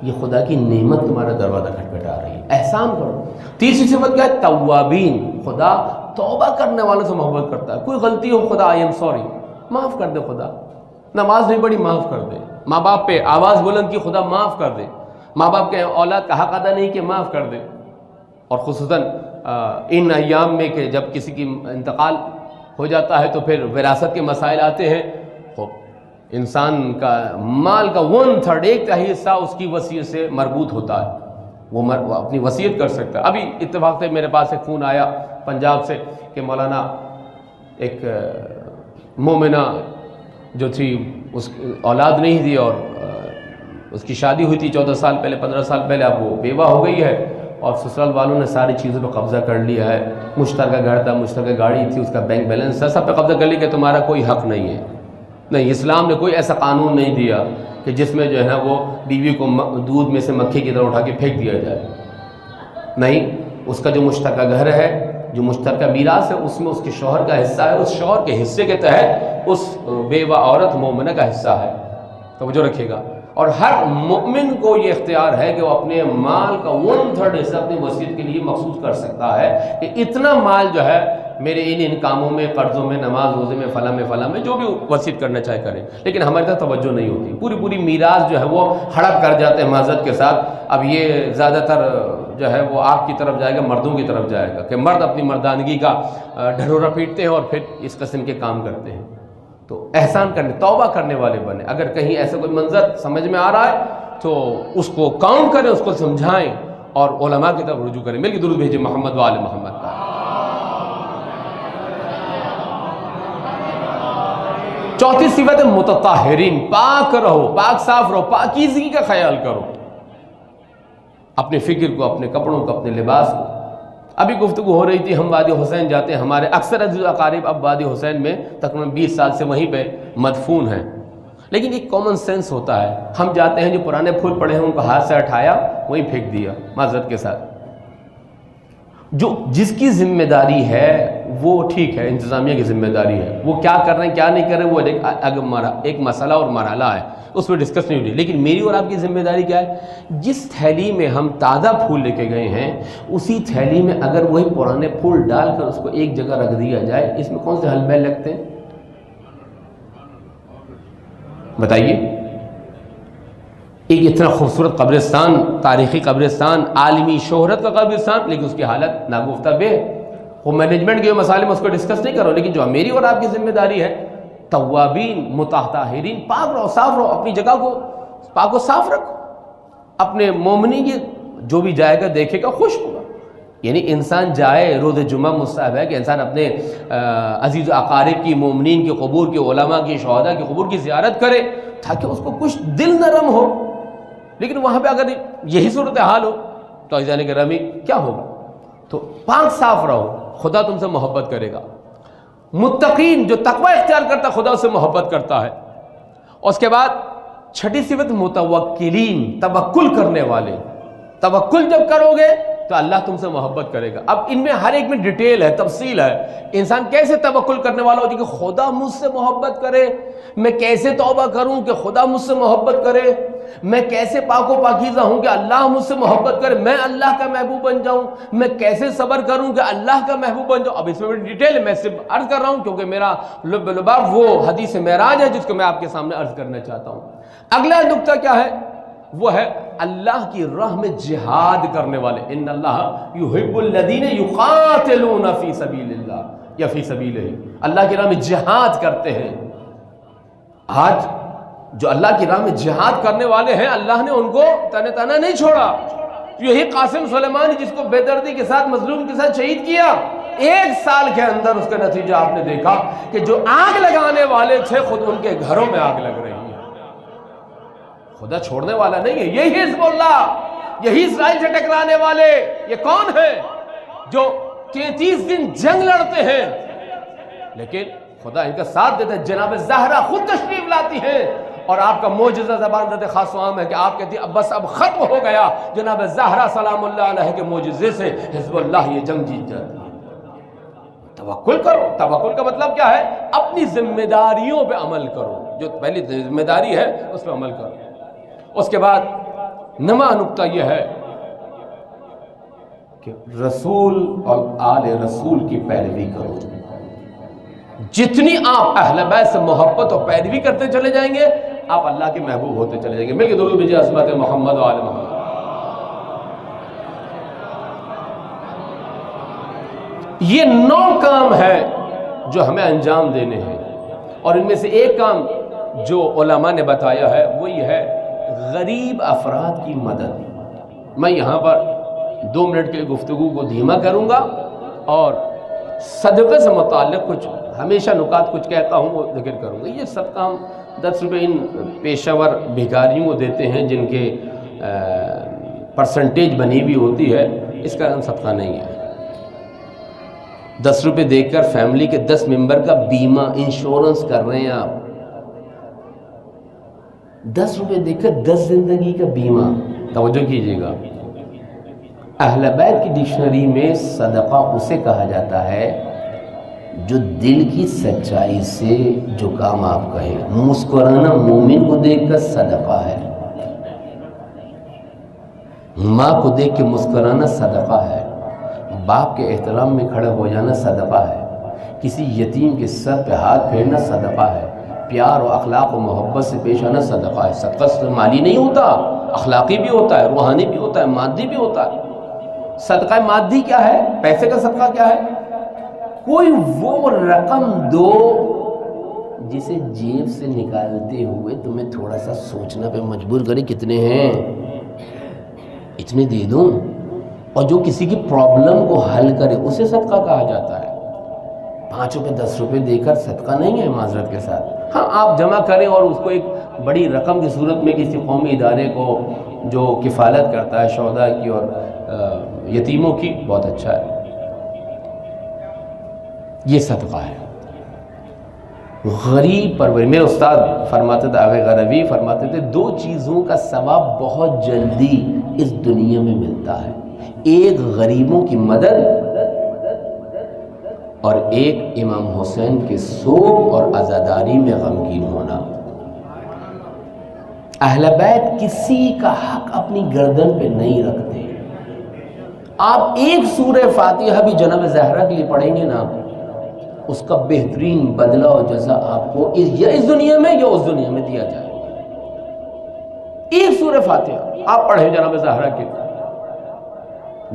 Speaker 1: یہ خدا کی نعمت تمہارا دروازہ کھٹکھٹا رہی ہے، احسان کرو. تیسری صفت کیا ہے؟ توابین. خدا توبہ کرنے والوں سے محبت کرتا ہے. کوئی غلطی ہو، خدا آئی ایم سوری، معاف کر دے. خدا نماز نہیں پڑھی، معاف کر دے. ماں باپ پہ آواز بلند کی، خدا معاف کر دے. ماں باپ کے اولاد کا حق ادا نہیں کہ، معاف کر دے. اور خصوصاً ان ایام میں کہ جب کسی کی انتقال ہو جاتا ہے تو پھر وراثت کے مسائل آتے ہیں. انسان کا مال کا 1/3، 1/3 حصہ اس کی وصیت سے مربوط ہوتا ہے. وہ اپنی وصیت کر سکتا ہے. ابھی اتفاق سے میرے پاس ایک فون آیا پنجاب سے کہ مولانا ایک مومنہ جو تھی، اس اولاد نہیں تھی اور اس کی شادی ہوئی تھی 14 سال پہلے، 15 سال پہلے. اب وہ بیوہ ہو گئی ہے اور سسرال والوں نے ساری چیزوں پہ قبضہ کر لیا ہے. مشترکہ گھر تھا، مشترکہ گاڑی تھی، اس کا بینک بیلنس تھا، سب پہ قبضہ کر لیا کہ تمہارا کوئی حق نہیں ہے. نہیں، اسلام نے کوئی ایسا قانون نہیں دیا کہ جس میں جو ہے وہ بیوی کو دودھ میں سے مکھی کی طرح اٹھا کے پھینک دیا جائے. نہیں، اس کا جو مشترکہ گھر ہے، جو مشترکہ میراث ہے، اس میں اس کے شوہر کا حصہ ہے. اس شوہر کے حصے کے تحت اس بیوہ عورت مومنہ کا حصہ ہے. توجہ رکھیے گا. اور ہر مومن کو یہ اختیار ہے کہ وہ اپنے مال کا 1/3 حصہ اپنی وصیت کے لیے مخصوص کر سکتا ہے کہ اتنا مال جو ہے میرے ان کاموں میں، قرضوں میں، نماز روزے میں، فلاں میں جو بھی وصیت کرنا چاہے کریں. لیکن ہماری طرف توجہ نہیں ہوتی. پوری میراث جو ہے وہ ہڑپ کر جاتے ہیں معذرت کے ساتھ. اب یہ زیادہ تر جو ہے وہ آپ کی طرف جائے گا، مردوں کی طرف جائے گا کہ مرد اپنی مردانگی کا ڈھرورا پیٹتے ہیں اور پھر اس قسم کے کام کرتے ہیں. تو احسان کرنے، توبہ کرنے والے بنے. اگر کہیں ایسا کوئی منظر سمجھ میں آ رہا ہے تو اس کو کاؤنٹ کریں، اس کو سمجھائیں اور علماء کی طرف رجوع کریں. مل کے درود بھیجیں محمد و آل محمد کا. چوتھی صفت ہے متطہرین. پاک رہو، پاک صاف رہو، پاکیزگی کا خیال کرو. اپنے فکر کو، اپنے کپڑوں کو، اپنے لباس کو۔ ابھی گفتگو ہو رہی تھی، ہم وادی حسین جاتے ہیں، ہمارے اکثر عزیز و اقارب اب وادی حسین میں تقریباً 20 سال سے وہیں پہ مدفون ہیں، لیکن ایک کامن سینس ہوتا ہے، ہم جاتے ہیں جو پرانے پھول پڑے ہیں ان کو ہاتھ سے اٹھایا وہیں پھینک دیا معذرت کے ساتھ۔ جو جس کی ذمہ داری ہے وہ ٹھیک ہے، انتظامیہ کی ذمہ داری ہے، وہ کیا کر رہے ہیں کیا نہیں کر رہے وہ ایک مسئلہ اور مرحلہ ہے، اس پہ ڈسکس نہیں ہوتی، لیکن میری اور آپ کی ذمہ داری کیا ہے؟ جس تھیلی میں ہم تازہ پھول لے کے گئے ہیں اسی تھیلی میں اگر وہی پرانے پھول ڈال کر اس کو ایک جگہ رکھ دیا جائے، اس میں کون سے حل بیل لگتے ہیں بتائیے؟ ایک اتنا خوبصورت قبرستان، تاریخی قبرستان، عالمی شہرت کا قبرستان، لیکن اس کی حالت ناگفتہ بے۔ وہ مینجمنٹ کے مسائل میں اس کو ڈسکس نہیں کرو، لیکن جو میری اور آپ کی ذمہ داری ہے، توابین مطہرین، پاک رہو، صاف رہو، اپنی جگہ کو پاک و صاف رکھو، اپنے مومنی کی جو بھی جائے گا دیکھے گا خوش ہوگا۔ یعنی انسان جائے، روز جمعہ مستحب ہے کہ انسان اپنے عزیز و اقارب کی، مومنین کے قبور کے، علماء کی، شہداء کے قبور کی زیارت کرے تاکہ اس کو کچھ دل نرم ہو، لیکن وہاں پہ اگر یہی صورتحال ہو تو عزیزان گرامی کیا ہوگا؟ تو پاک صاف رہو، خدا تم سے محبت کرے گا۔ متقین جو تقوی اختیار کرتا ہے خدا سے محبت کرتا ہے۔ اور اس کے بعد چھٹی صفت متوکلین، توکل کرنے والے۔ توکل جب کرو گے تو اللہ تم سے محبت کرے گا۔ اب ان میں ہر ایک میں ڈیٹیل ہے، تفصیل ہے، انسان کیسے توکل کرنے والا ہوتی ہے کہ خدا مجھ سے محبت کرے، میں کیسے توبہ کروں کہ خدا مجھ سے محبت کرے، میں کیسے پاک و پاکیزہ ہوں کہ اللہ مجھ سے محبت کرے، میں اللہ کا محبوب بن جاؤں، میں کیسے صبر کروں کہ اللہ کا محبوب بن جاؤں۔ اب اس میں ڈیٹیل ہے، میں صرف عرض کر رہا ہوں کیونکہ میرا لب لباب وہ حدیث معراج ہے جس کو میں آپ کے سامنے عرض کرنا چاہتا ہوں۔ اگلا نقطہ کیا ہے؟ وہ ہے اللہ کی راہ میں جہاد کرنے والے۔ ان اللہ یحب الذین یقاتلون فی سبیل اللہ یا فی سبیلہ، اللہ کی راہ میں جہاد کرتے ہیں۔ آج جو اللہ کی راہ میں جہاد کرنے والے ہیں اللہ نے ان کو تنہ تنہ نہیں چھوڑا۔ یہی قاسم سلیمانی جس کو بے دردی کے ساتھ، مظلوم کے ساتھ شہید کیا، 1 سال کے اندر اس کا نتیجہ آپ نے دیکھا کہ جو آگ لگانے والے تھے خود ان کے گھروں میں آگ لگ رہی ہے۔ خدا چھوڑنے والا نہیں ہے، یہی حزب اللہ، یہی اسرائیل سے ٹکرانے والے۔ یہ کون ہے جو 33 دن جنگ لڑتے ہیں لیکن خدا ان کا ساتھ دیتا ہے؟ جناب زہرا خود تشریف لاتی ہیں اور آپ کا معجزہ زبان زد خاص و عام ہے کہ آپ کہتی ہیں اب بس اب ختم ہو گیا، جناب زہرا سلام اللہ علیہ کے معجزے سے حزب اللہ یہ جنگ جیت جاتی ہے۔ توکل کرو۔ توکل کا مطلب کیا ہے؟ اپنی ذمہ داریوں پہ عمل کرو، جو پہلی ذمہ داری ہے اس پہ عمل کرو۔ اس کے بعد نواں نقطہ یہ ہے کہ رسول اور آل رسول کی پیروی کرو۔ جتنی آپ اہل بیت سے محبت اور پیروی کرتے چلے جائیں گے آپ اللہ کے محبوب ہوتے چلے جائیں گے۔ مل کے درود بھیجیے عظمت محمد و آل محمد۔ یہ 9 کام ہے جو ہمیں انجام دینے ہیں، اور ان میں سے ایک کام جو علماء نے بتایا ہے وہ یہ ہے غریب افراد کی مدد۔ میں یہاں پر 2 منٹ کے گفتگو کو دھیما کروں گا اور صدقے سے متعلق کچھ ہمیشہ نکات کچھ کہتا ہوں وہ ذکر کروں گا۔ یہ صدقہ ہم 10 روپے ان پیشہ ور بھکاریوں کو دیتے ہیں جن کے پرسنٹیج بنی ہوئی ہوتی ہے، اس کا نام صدقہ نہیں ہے۔ 10 روپے دے کر فیملی کے 10 ممبر کا بیمہ، انشورنس کر رہے ہیں آپ۔ 10 روپے دے کر 10 زندگی کا بیمہ۔ توجہ کیجیے گا، اہل بیت کی ڈکشنری میں صدقہ اسے کہا جاتا ہے جو دل کی سچائی سے جو کام آپ کہیں۔ مسکرانا مومن کو دیکھ کر صدقہ ہے، ماں کو دیکھ کے مسکرانا صدقہ ہے، باپ کے احترام میں کھڑا ہو جانا صدقہ ہے، کسی یتیم کے سر پہ ہاتھ پھیرنا صدقہ ہے، پیار و اخلاق و محبت سے پیش آنا صدقہ ہے۔ صدقہ صرف مالی نہیں ہوتا، اخلاقی بھی ہوتا ہے، روحانی بھی ہوتا ہے، مادی بھی ہوتا ہے۔ صدقہ مادی کیا ہے؟ پیسے کا صدقہ کیا ہے؟ کوئی وہ رقم دو جسے جیب سے نکالتے ہوئے تمہیں تھوڑا سا سوچنا پہ مجبور کرے کتنے ہیں، اتنے دے دوں، اور جو کسی کی پرابلم کو حل کرے اسے صدقہ کہا جاتا ہے۔ 5 روپے 10 روپے دے کر صدقہ نہیں ہے معذرت کے ساتھ۔ ہاں آپ جمع کریں اور اس کو ایک بڑی رقم کی صورت میں کسی قومی ادارے کو جو کفالت کرتا ہے شہداء کی اور یتیموں کی، بہت اچھا ہے، یہ صدقہ ہے۔ غریب پروری، میرے استاد فرماتے تھے، آغا غروی فرماتے تھے، دو چیزوں کا ثواب بہت جلدی اس دنیا میں ملتا ہے، ایک غریبوں کی مدد اور ایک امام حسین کے سوگ اور عزاداری میں غمگین ہونا۔ اہل بیت کسی کا حق اپنی گردن پہ نہیں رکھتے۔ آپ ایک سورہ فاتحہ بھی جناب زہرا کے لیے پڑھیں گے نا، اس کا بہترین بدلہ اور جزا آپ کو یا اس دنیا میں یا اس دنیا میں دیا جائے۔ ایک سورہ فاتحہ آپ پڑھیں جناب زہرا کے لیے،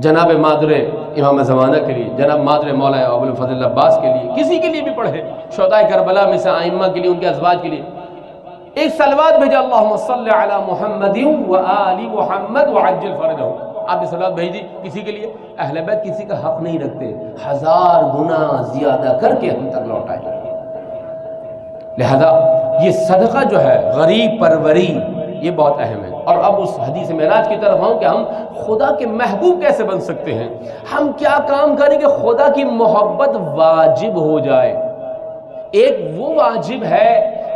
Speaker 1: جناب مادر امام زمانہ کے لیے، جناب مادر مولا ابو الفضل عباس کے لیے، کسی کے لیے بھی پڑھے، شہداء کربلا میں سے ائمہ کے لیے، ان کے ازواج کے لیے ایک صلوات بھیجا، اللہم صلی علی محمد و آل محمد وعجل فرجہ، آپ نے صلوات بھیجی کسی کے لیے۔ اہل بیت کسی کا حق نہیں رکھتے، 1000 گنا زیادہ کر کے ہم تک لوٹائیں۔ لہذا یہ صدقہ جو ہے غریب پروری، یہ بہت اہم ہے۔ اور اب اس حدیث معراج کی طرف آؤں کہ ہم خدا کے محبوب کیسے بن سکتے ہیں، ہم کیا کام کریں کہ خدا کی محبت واجب ہو جائے۔ ایک وہ واجب ہے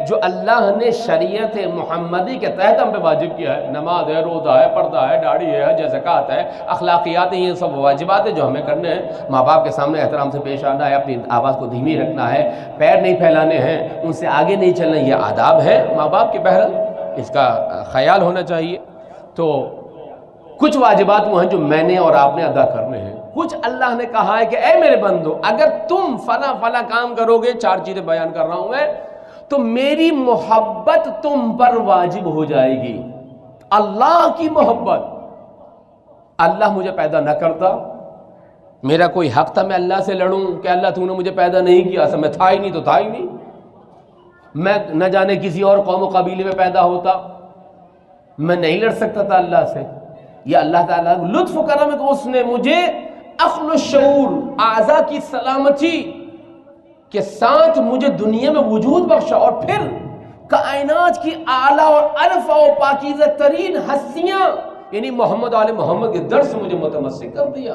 Speaker 1: جو اللہ نے شریعت محمدی کے تحت ہم پہ واجب کیا ہے، نماز ہے، روزہ ہے، پردہ ہے، داڑھی ہے، حج ہے، زکوٰۃ ہے، اخلاقیات ہیں، یہ سب واجبات ہیں جو ہمیں کرنے ہیں۔ ماں باپ کے سامنے احترام سے پیش آنا ہے، اپنی آواز کو دھیمی رکھنا ہے، پیر نہیں پھیلانے ہیں، ان سے آگے نہیں چلنا، یہ آداب ہیں ماں باپ کے، بہرحال اس کا خیال ہونا چاہیے۔ تو کچھ واجبات وہ ہیں جو میں نے اور آپ نے ادا کرنے ہیں، کچھ اللہ نے کہا ہے کہ اے میرے بندو اگر تم فلاں فلاں کام کرو گے، 4 چیزیں بیان کر رہا ہوں میں، تو میری محبت تم پر واجب ہو جائے گی۔ اللہ کی محبت، اللہ مجھے پیدا نہ کرتا، میرا کوئی حق تھا میں اللہ سے لڑوں کہ اللہ تو نے مجھے پیدا نہیں کیا، اصل میں تھا ہی نہیں تو تھا ہی نہیں، میں نہ جانے کسی اور قوم و قبیلے میں پیدا ہوتا، میں نہیں لڑ سکتا تھا اللہ سے۔ یہ اللہ تعالیٰ لطف و کرم ہے کہ اس نے مجھے عقل و شعور، اعضاء کی سلامتی کے ساتھ مجھے دنیا میں وجود بخشا، اور پھر کائنات کی اعلیٰ اور ارفع و پاکیزہ ترین ہستیاں یعنی محمد آل محمد کے در سے مجھے متمسک کر دیا۔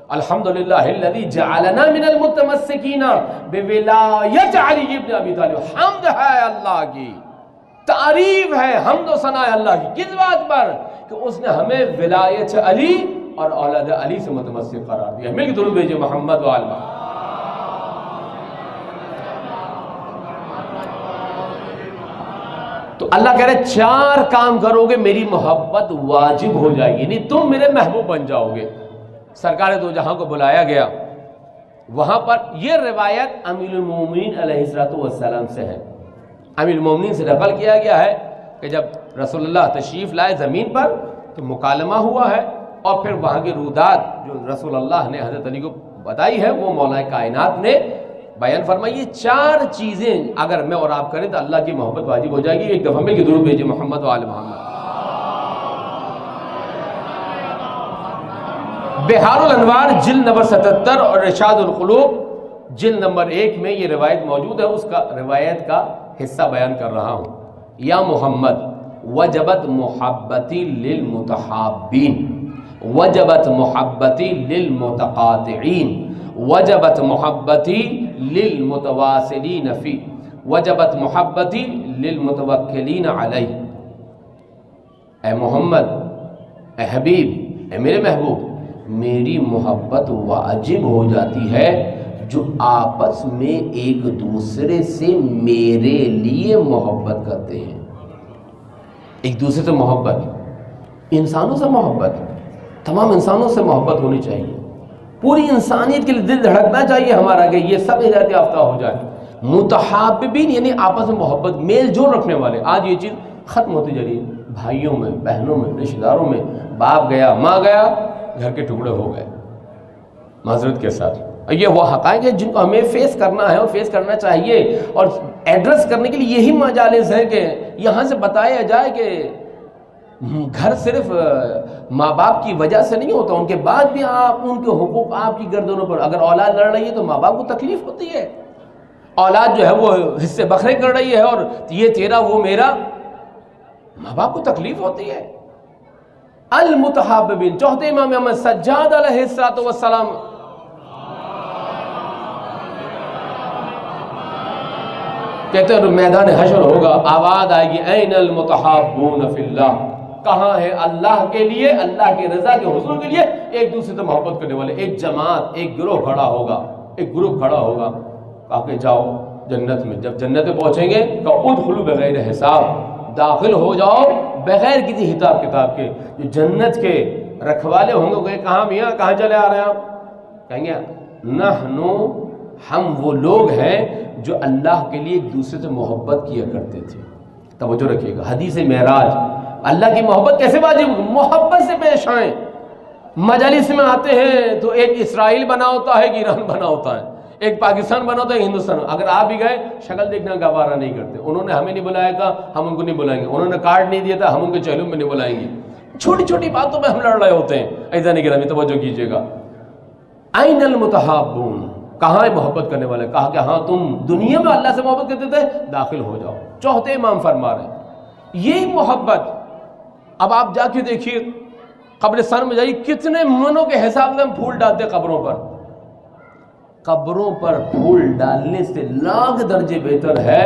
Speaker 1: الحمدللہ الذی جعلنا من المتمسکین بولایت علی ابن ابی طالب۔ حمد ہے اللہ کی، تعریف ہے، حمد و ثنا ہے اللہ کی، کس بات پر؟ کہ اس نے ہمیں ولایت علی اور اولاد علی سے متمسک قرار دیا۔ مل کے درود بھیجئے محمد و آل محمد۔ تو اللہ کہہ رہے 4 کام کرو گے میری محبت واجب ہو جائے گی، یعنی تم میرے محبوب بن جاؤ گے۔ سرکار دو جہاں کو بلایا گیا، وہاں پر یہ روایت امیر المومنین علیہ السلام سے ہے، امیر المومنین سے نقل کیا گیا ہے کہ جب رسول اللہ تشریف لائے زمین پر تو مکالمہ ہوا ہے، اور پھر وہاں کی رودات جو رسول اللہ نے حضرت علی کو بتائی ہے وہ مولا کائنات نے بیان فرمائی۔ یہ 4 چیزیں اگر میں اور آپ کریں تو اللہ کی محبت واجب ہو جائے گی۔ ایک دفعہ مل کے درود بھیجئے محمد و آل محمد۔ بحار الانوار جلد نمبر 77 اور ارشاد القلوب جلد نمبر 1 میں یہ روایت موجود ہے، اس کا روایت کا حصہ بیان کر رہا ہوں۔ یا محمد وجبت محبتی للمتحابین، وجبت محبتی للمتقاطعین، وجبت محبتی للمتواصلین فی، وجبت محبتی للمتوکلین علیہ۔ اے محمد، اے حبیب، اے میرے محبوب، میری محبت واجب ہو جاتی ہے جو آپس میں ایک دوسرے سے میرے لیے محبت کرتے ہیں۔ ایک دوسرے سے محبت، انسانوں سے محبت، تمام انسانوں سے محبت ہونی چاہیے، پوری انسانیت کے لیے دل دھڑکنا چاہیے ہمارا کہ یہ سب ہدایت یافتہ ہو جائے۔ متحابین یعنی آپس میں محبت، میل جول رکھنے والے۔ آج یہ چیز ختم ہوتی جا رہی ہے، بھائیوں میں، بہنوں میں، رشتہ داروں میں، باپ گیا ماں گیا گھر کے ٹکڑے ہو گئے معذرت کے ساتھ۔ یہ وہ حقائق ہیں جن کو ہمیں فیس کرنا ہے اور فیس کرنا چاہیے، اور ایڈریس کرنے کے لیے یہی مجالس ہیں کہ یہاں سے بتایا جائے کہ گھر صرف ماں باپ کی وجہ سے نہیں ہوتا، ان کے بعد بھی آپ ان کے حقوق آپ کی گردنوں پر۔ اگر اولاد لڑ رہی ہے تو ماں باپ کو تکلیف ہوتی ہے، اولاد جو ہے وہ حصے بکھرے کر رہی ہے اور یہ تیرا وہ میرا، ماں باپ کو تکلیف ہوتی ہے۔ المتحاببین. چوتھے امام احمد سجاد علیہ السلام کہتے ہیں میدان حشر ہوگا، آواز آئے گی این المتحابون فی اللہ، کہاں ہے اللہ کے لیے، اللہ کی رضا کے حصول کے لیے ایک دوسرے سے محبت کرنے والے. ایک جماعت، ایک گروہ کھڑا ہوگا، ایک گروپ کھڑا ہوگا، کہا کہ جاؤ جنت میں. جب جنت میں پہنچیں گے کہ ادخلوا بغیر حساب، داخل ہو جاؤ بغیر کسی حساب کتاب کے. جو جنت کے رکھوالے ہوں گے کہ کہاں میاں کہاں چلے آ رہے ہیں آپ؟ کہیں گے نحنو، ہم وہ لوگ ہیں جو اللہ کے لیے ایک دوسرے سے محبت کیا کرتے تھے. توجہ رکھیے گا، حدیث معراج، اللہ کی محبت کیسے واجب؟ محبت سے پیش آئیں. مجالس میں آتے ہیں تو ایک اسرائیل بنا ہوتا ہے، ایک ایران بنا ہوتا ہے، ایک پاکستان بنا ہوتا ہے، ہندوستان. اگر آپ بھی گئے شکل دیکھنا گوارا نہیں کرتے. انہوں نے ہمیں نہیں بلایا تھا، ہم ان کو نہیں بلائیں گے. انہوں نے کارڈ نہیں دیا تھا، ہم ان کے چہلوں میں نہیں بلائیں گے. چھوٹی چھوٹی باتوں میں ہم لڑ رہے ہوتے ہیں. ایسا نہیں کرنا، توجہ کیجیے گا. این المتحابون، کہاں ہے محبت کرنے والے؟ کہا کہ ہاں تم دنیا میں اللہ سے محبت کرتے تھے، داخل ہو جاؤ. چوتھے امام فرما رہے ہیں یہی محبت. اب آپ جا کے دیکھیے قبرستان میں جائیے، کتنے منوں کے حساب سے ہم پھول ڈالتے قبروں پر. قبروں پر پھول ڈالنے سے لاکھ درجے بہتر ہے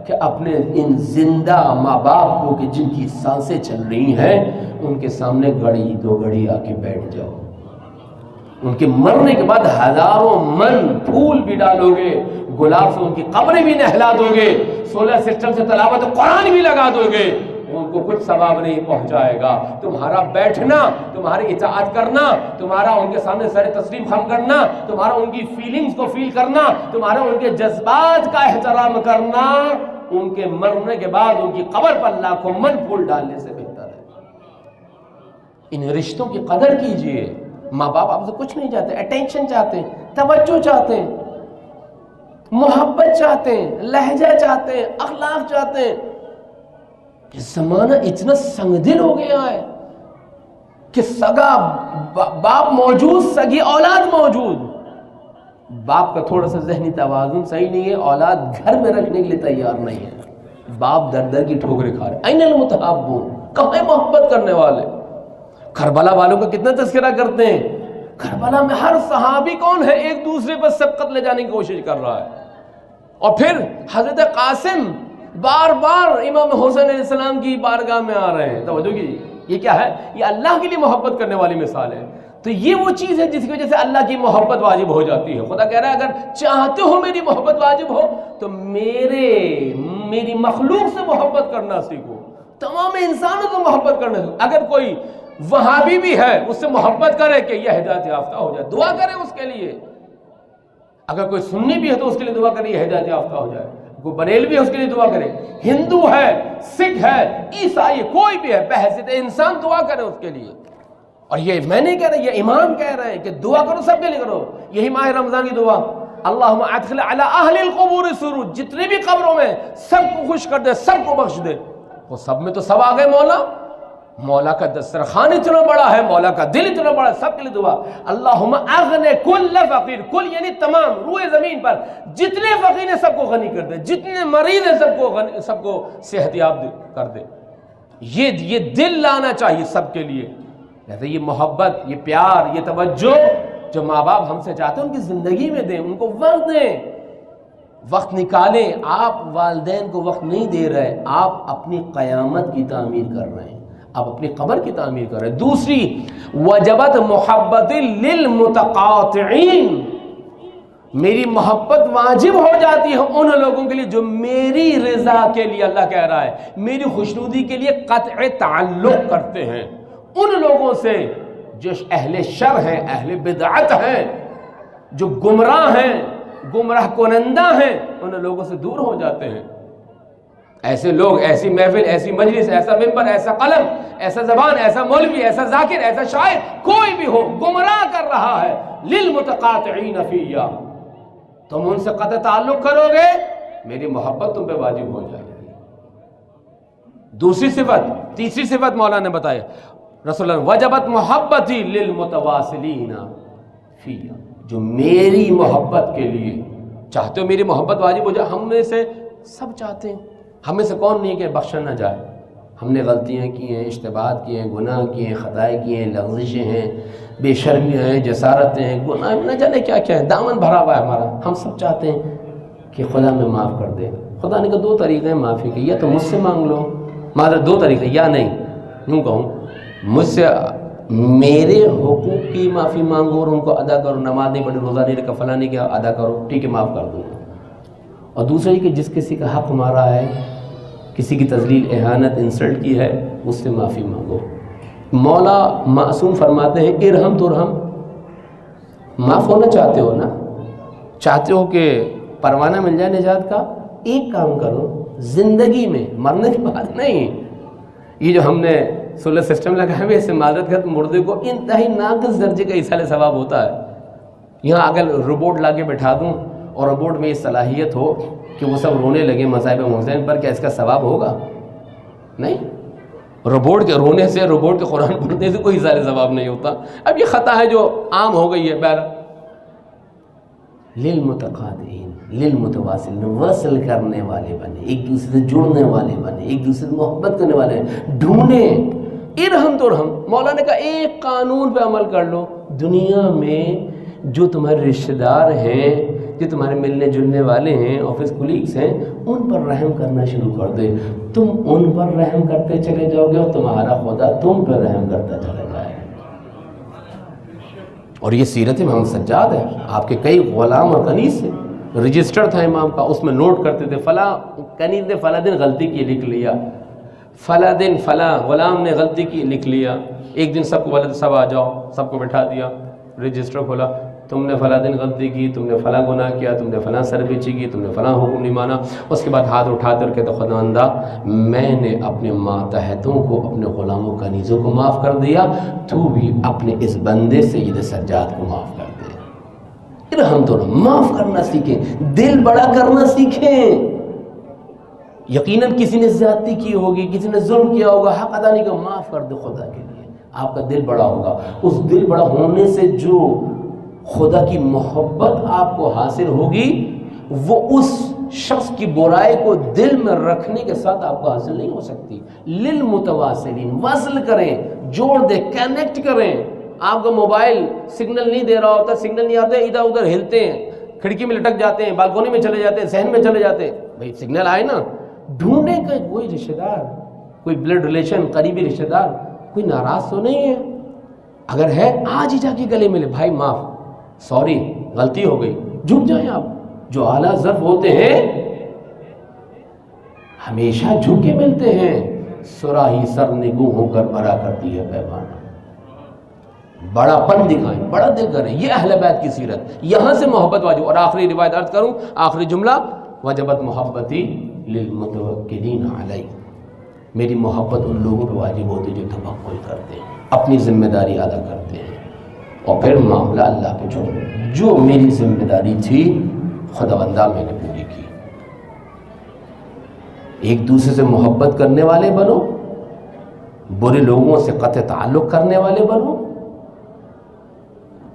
Speaker 1: کہ اپنے ان زندہ ماں باپ کو کہ جن کی سانسیں چل رہی ہیں ان کے سامنے گھڑی دو گھڑی آ کے بیٹھ جاؤ. ان کے مرنے کے بعد ہزاروں من پھول بھی ڈالو گے، گلاب سے ان کی قبریں بھی نہلا دو گے، سولر سسٹم سے تلاوت قرآن بھی لگا دو گے، ان کو کچھ ثواب نہیں پہنچائے گا. تمہارا بیٹھنا، تمہاری اطاعت کرنا، تمہارا ان کے سامنے سر تسلیم خم کرنا، تمہارا ان کی فیلنگز کو فیل کرنا، تمہارا ان کے جذبات کا احترام کرنا، ان کے مرنے کے بعد ان کی قبر پر لاکھوں من پھول ڈالنے سے بہتر ہے. ان رشتوں کی قدر کیجئے. ماں باپ آپ سے کچھ نہیں چاہتے، اٹینشن چاہتے ہیں، توجہ چاہتے ہیں، محبت چاہتے ہیں، لہجہ چاہتے ہیں، اخلاق چاہتے ہیں. زمانہ اتنا سنگ دل ہو گیا ہے کہ سگا باپ موجود، سگی اولاد موجود، باپ کا تھوڑا سا ذہنی توازن صحیح نہیں ہے، اولاد گھر میں رکھنے کے لیے تیار نہیں ہے. باپ در در کی ٹھوکریں کھا رہے. این المتحابون، کہاں محبت کرنے والے؟ کربلا والوں کا کتنا تذکرہ کرتے ہیں. کربلا میں ہر صحابی کون ہے؟ ایک دوسرے پر سبقت لے جانے کی کوشش کر رہا ہے. اور پھر حضرت قاسم بار بار امام حسین علیہ السلام کی بارگاہ میں آ رہے ہیں. توجہ کیجیے، یہ کیا ہے؟ یہ اللہ کے لیے محبت کرنے والی مثال ہے. تو یہ وہ چیز ہے جس کی وجہ سے اللہ کی محبت واجب ہو جاتی ہے. خدا کہہ رہا ہے اگر چاہتے ہو میری محبت واجب ہو تو میری مخلوق سے محبت کرنا سیکھو، تمام انسانوں سے محبت کرنا سیکھو. اگر کوئی وہابی بھی ہے اس سے محبت کرے کہ یہ ہدایت یافتہ ہو جائے، دعا کرے اس کے لیے. اگر کوئی سنی بھی ہے تو اس کے لیے دعا کرے یہ ہدایت یافتہ ہو جائے. کوئی بریلوی ہے اس کے لیے دعا کرے، ہندو ہے، سکھ ہے، عیسائی، کوئی بھی ہے، بحیثیت انسان دعا کرے اس کے لیے. اور یہ میں نہیں کہہ رہا، یہ امام کہہ رہے ہیں کہ دعا کرو، سب کے لیے کرو. یہی ماہ رمضان کی دعا، اللہم ادخل علی اہل القبور سرور، جتنے بھی قبروں میں سب کو خوش کر دے، سب کو بخش دے. وہ سب میں تو سب آ گئے. مولا کا دسترخوان اتنا بڑا ہے، مولا کا دل اتنا بڑا ہے. سب کے لیے دعا، اللہم اغن کل فقیر، کل یعنی تمام روئے زمین پر جتنے فقیر ہیں سب کو غنی کر دے، جتنے مریض ہیں سب کو صحت یاب کر دے. یہ دل لانا چاہیے سب کے لیے. جیسے یہ محبت، یہ پیار، یہ توجہ جو ماں باپ ہم سے چاہتے ہیں ان کی زندگی میں دیں، ان کو وقت دیں، وقت نکالیں. آپ والدین کو وقت نہیں دے رہے، آپ اپنی قیامت کی تعمیر کر رہے ہیں، آپ اپنی قبر کی تعمیر کر رہے ہیں. دوسری وجبت محبت للمتقاطعین، میری محبت واجب ہو جاتی ہے ان لوگوں کے لیے جو میری رضا کے لیے، اللہ کہہ رہا ہے میری خوشنودی کے لیے قطع تعلق کرتے ہیں. ان لوگوں سے جو اہل شر ہیں، اہل بدعت ہیں، جو گمراہ ہیں، گمراہ کنندہ ہیں، ان لوگوں سے دور ہو جاتے ہیں. ایسے لوگ، ایسی محفل، ایسی مجلس، ایسا ممبر، ایسا قلم، ایسا زبان، ایسا مولوی، ایسا ذاکر، ایسا شاعر، کوئی بھی ہو گمراہ کر رہا ہے. للمتقاطعین فیہ، تم ان سے قطع تعلق کرو گے میری محبت تم پہ واجب ہو جائے گی. دوسری صفت، تیسری صفت مولانا نے بتایا رسول اللہ، وجبت محبتی للمتواصلین فیہ، جو میری محبت کے لیے چاہتے ہو میری محبت واجب ہو جائے. ہم میں سے سب چاہتے ہیں، ہمیں سے کون نہیں ہے کہ بخشا نہ جائے. ہم نے غلطیاں کی ہیں، اشتباہات کیے ہیں، گناہ کیے ہیں، خطائیں کی ہیں، لغزشیں ہیں، بے شرمیاں ہیں، جسارتیں ہیں، گناہ نہ جانے کیا کیا ہے، دامن بھرا ہوا ہے ہمارا. ہم سب چاہتے ہیں کہ خدا میں معاف کر دے. خدا نے کہا دو طریقے ہیں معافی کے، یا تو مجھ سے مانگ لو، مگر دو طریقے، یا نہیں یوں کہوں مجھ سے میرے حقوق کی معافی مانگو اور ان کو ادا کرو، نماز نہیں پڑھی، روزہ نہیں رکھا، فلاں نہیں کیا، ادا کرو، ٹھیک ہے معاف کر دوں گا. اور دوسرا یہ کہ جس کسی کا حق مارا ہے، کسی کی تذلیل، اہانت، انسلٹ کی ہے، اس سے معافی مانگو. مولا معصوم فرماتے ہیں ارحم ترحم. معاف ہونا چاہتے ہو نا، چاہتے ہو کہ پروانہ مل جائے نجات کا، ایک کام کرو زندگی میں، مرنے کے بعد نہیں. یہ جو ہم نے سولر سسٹم لگایا ہوئے، اس سے معذرت ہے، مردے کو انتہائی ناقص درجے کا ایصال ثواب ہوتا ہے. یہاں اگر روبوٹ لا کے بٹھا دوں اور روبوٹ میں یہ صلاحیت ہو کہ وہ سب رونے لگے مصائب محسن پر، کیا اس کا ثواب ہوگا؟ نہیں. روبوٹ کے رونے سے، روبوٹ کے قرآن پڑھنے سے کوئی ایصال ثواب نہیں ہوتا. اب یہ خطا ہے جو عام ہو گئی ہے. بہر للمتقاطعین، للمتواصلین، وصل کرنے والے بنے، ایک دوسرے سے جڑنے والے بنے، ایک دوسرے سے محبت کرنے والے ڈھونڈیں. ارحم ترحم. مولا نے کہا ایک قانون پہ عمل کر لو، دنیا میں جو تمہارے رشتہ دار ہیں، جو تمہارے ملنے جلنے والے ہیں، آفس کولیگس ہیں، ان پر رحم کرنا شروع کر دے. تم ان پر رحم کرتے چلے جاؤ گے اور تمہارا خدا تم پر رحم کرتا چلا جائے. اور یہ سیرت محمد سجاد ہے. آپ کے کئی غلام اور کنیز سے رجسٹر تھا امام کا، اس میں نوٹ کرتے تھے فلاں کنیز نے فلاں دن غلطی کی لکھ لیا، فلاں دن فلاں غلام نے غلطی کی لکھ لیا. ایک دن سب کو بولے سب آ جاؤ، سب کو بٹھا دیا، رجسٹر کھولا، تم نے فلاں دن غلطی کی، تم نے فلاں گناہ کیا، تم نے فلاں سرپیچی کی، تم نے فلاں حکم نہیں مانا. اس کے بعد ہاتھ اٹھاتے اور کہتے خداوندہ میں نے اپنے ماتحتوں کو، اپنے غلاموں کنیزوں کو معاف کر دیا، تو بھی اپنے اس بندے سید سجاد کو معاف کر دے. پھر ہم تو معاف کرنا سیکھیں، دل بڑا کرنا سیکھیں. یقیناً کسی نے زیادتی کی ہوگی، کسی نے ظلم کیا ہوگا، حق ادا نہیں کیا، معاف کر دو خدا کے لیے، آپ کا دل بڑا ہوگا. اس دل بڑا ہونے سے جو خدا کی محبت آپ کو حاصل ہوگی، وہ اس شخص کی برائی کو دل میں رکھنے کے ساتھ آپ کو حاصل نہیں ہو سکتی. للمتواصلین، وصل کریں، جوڑ دیں، کنیکٹ کریں. آپ کا موبائل سگنل نہیں دے رہا ہوتا، سگنل نہیں آتا، ادھر ادھر ہلتے ہیں، کھڑکی میں لٹک جاتے ہیں، بالکونی میں چلے جاتے ہیں، صحن میں چلے جاتے ہیں. بھائی سگنل آئے نا، ڈھونڈے کہ کوئی رشتہ دار، کوئی بلڈ ریلیشن، قریبی رشتہ دار کوئی ناراض تو نہیں ہے. اگر ہے آج ہی جا کے گلے ملے، بھائی معاف، سوری غلطی ہو گئی. جھک جائیں آپ. جو اعلیٰ ظرف ہوتے ہیں ہمیشہ جھک کے ملتے ہیں. سراہی سر نگو ہو کر بھرا کرتی ہے پیمانہ. بڑا پن دکھائیں، بڑا دل کریں. یہ اہل بیت کی سیرت. یہاں سے محبت واجب. اور آخری روایت عرض کروں، آخری جملہ، وجبت محبتی للمتوکلین علی. میری محبت ان لوگوں پہ واجب ہوتی جو توکل کرتے ہیں، اپنی ذمہ داری ادا کرتے ہیں، اور پھر معاملہ اللہ پہ چھوڑ. جو میری ذمہ داری تھی خداوندہ میں نے پوری کی. ایک دوسرے سے محبت کرنے والے بنو، برے لوگوں سے قطع تعلق کرنے والے بنو،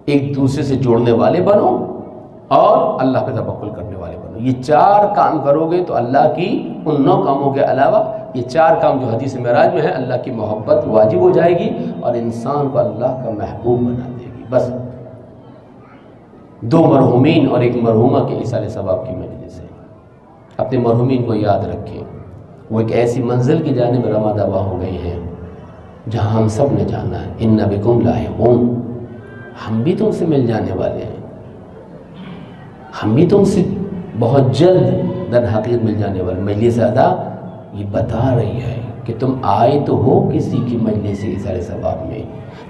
Speaker 1: ایک دوسرے سے جوڑنے والے بنو، اور اللہ پہ توکل کرنے والے بنو. یہ چار کام کرو گے تو اللہ کی ان 9 کاموں کے علاوہ یہ 4 کام جو حدیث معراج میں ہے، اللہ کی محبت واجب ہو جائے گی اور انسان کو اللہ کا محبوب بنا دے گی. بس 2 مرحومین اور 1 مرحومہ کے ایصال ثواب کی مجلس ہے. اپنے مرحومین کو یاد رکھیں. وہ ایک ایسی منزل کی جانب رواں دوا ہو گئے ہیں جہاں ہم سب نے جانا ہے. ان بکم لاحقون. ہم بھی تم سے مل جانے والے ہیں، ہم بھی تم سے بہت جلد در حقیقت مل جانے والے. مجلس ادا یہ بتا رہی ہے کہ تم آئے تو ہو کسی کی مجلس ایصال ثواب میں،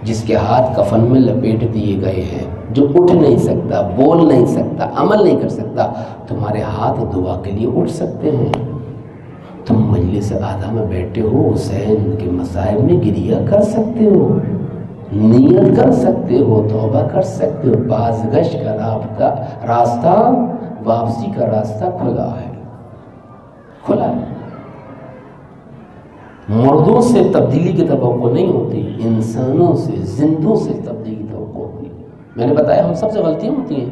Speaker 1: جس کے ہاتھ کفن میں لپیٹ دیے گئے ہیں، جو اٹھ نہیں سکتا، بول نہیں سکتا، عمل نہیں کر سکتا. تمہارے ہاتھ دعا کے لیے اٹھ سکتے ہیں. تم مجلس اعلیٰ میں بیٹھے ہو، حسین کے مصائب میں گریہ کر سکتے ہو، نیت کر سکتے ہو، توبہ کر سکتے ہو. بازگشت کا راستہ، واپسی کا راستہ کھلا ہے، کھلا ہے. مردوں سے تبدیلی کی توقع نہیں ہوتی، انسانوں سے، زندوں سے تبدیلی کی توقع ہوتی ہے. میں نے بتایا ہم سب سے غلطیاں ہوتی ہیں.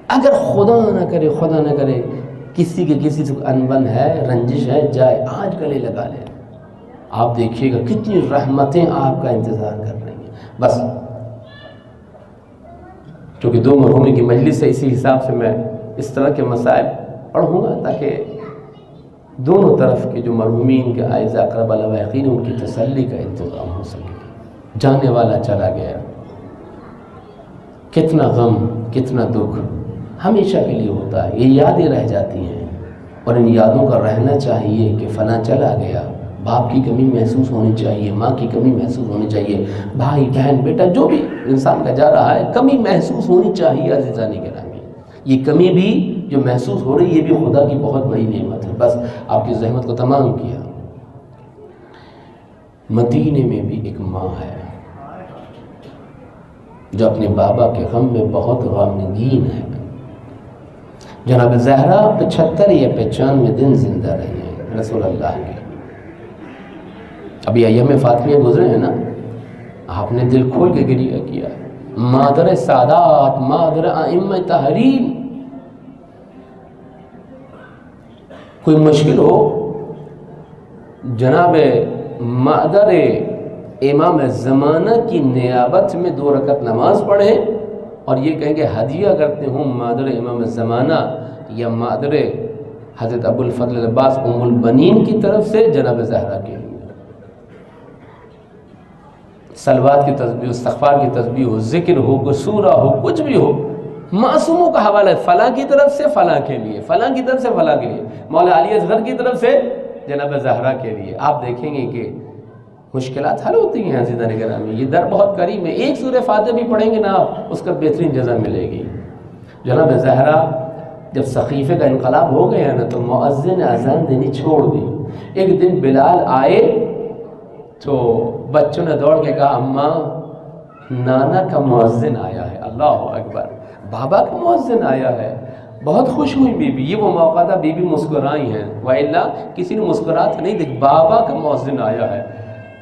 Speaker 1: اگر خدا نہ کرے، خدا نہ کرے، کسی کے کسی سے انبن ہے، رنجش ہے، جائے آج گلے لگا لے. آپ دیکھیے گا کتنی رحمتیں آپ کا انتظار کر رہی ہیں. بس کیونکہ 2 مرحومین کی مجلس ہے، اسی حساب سے میں اس طرح کے مسائل پڑھوں گا تاکہ دونوں طرف کے جو مرحومین کے اعزاء اقرباء لاحقین ان کی تسلی کا انتظام ہو سکے. جانے والا چلا گیا، کتنا غم کتنا دکھ ہمیشہ کے لیے ہوتا ہے، یہ یادیں رہ جاتی ہیں اور ان یادوں کا رہنا چاہیے کہ فلاں چلا گیا. باپ کی کمی محسوس ہونی چاہیے، ماں کی کمی محسوس ہونی چاہیے، بھائی بہن بیٹا جو بھی انسان کا جا رہا ہے کمی محسوس ہونی چاہیے. عزیزان گرامی، یہ کمی بھی جو محسوس ہو رہی ہے یہ بھی خدا کی بہت بڑی نعمت ہے. بس آپ کی زحمت کو تمام کیا. مدینے میں بھی ایک ماں ہے جو اپنے بابا کے غم میں بہت غمگین ہے. جناب زہرا 75 یا 95 دن زندہ رہی ہیں رسول اللہ کے. ابھی ایام فاطمیہ گزرے ہیں نا، آپ نے دل کھول کے گریہ کیا. مادر سادات، مادر ائمہ تحریر. کوئی مشکل ہو جناب مادر امام زمانہ کی نیابت میں 2 رکعت نماز پڑھیں اور یہ کہیں کہ ہدیہ کرتے ہوں مادر امام زمانہ یا مادر حضرت ابو الفضل العباس ام البنین کی طرف سے جناب زہرا کے لیے. صلوات کی تسبیح، استغفار کی تسبیح ہو، ذکر ہو، کوئی سورہ ہو، کچھ بھی ہو، معصوموں کا حوالہ ہے. فلاں کی طرف سے فلاں کے لیے، فلاں کی طرف سے فلاں کے لیے، مولا علی اصغر کی طرف سے جناب زہرا کے لیے. آپ دیکھیں گے کہ مشکلات حل ہوتی ہیں. عزیزان گرامی، یہ در بہت قریب ہے. ایک سورہ فاتحہ بھی پڑھیں گے نا آپ، اس کا بہترین جزا ملے گی. جناب زہرا جب سقیفے کا انقلاب ہو گیا نا تو مؤذن نے اذان دینی چھوڑ دی. ایک دن بلال آئے تو بچوں نے دوڑ کے کہا اماں نانا کا مؤذن آیا ہے. اللہ اکبر، بابا کا مؤذن آیا ہے. بہت خوش ہوئی بی بی. یہ وہ موقع تھا بی بی مسکرائی ہیں، وَإِلَّا کسی نے مسکرات نہیں دیکھ. بابا کا مؤذن آیا ہے.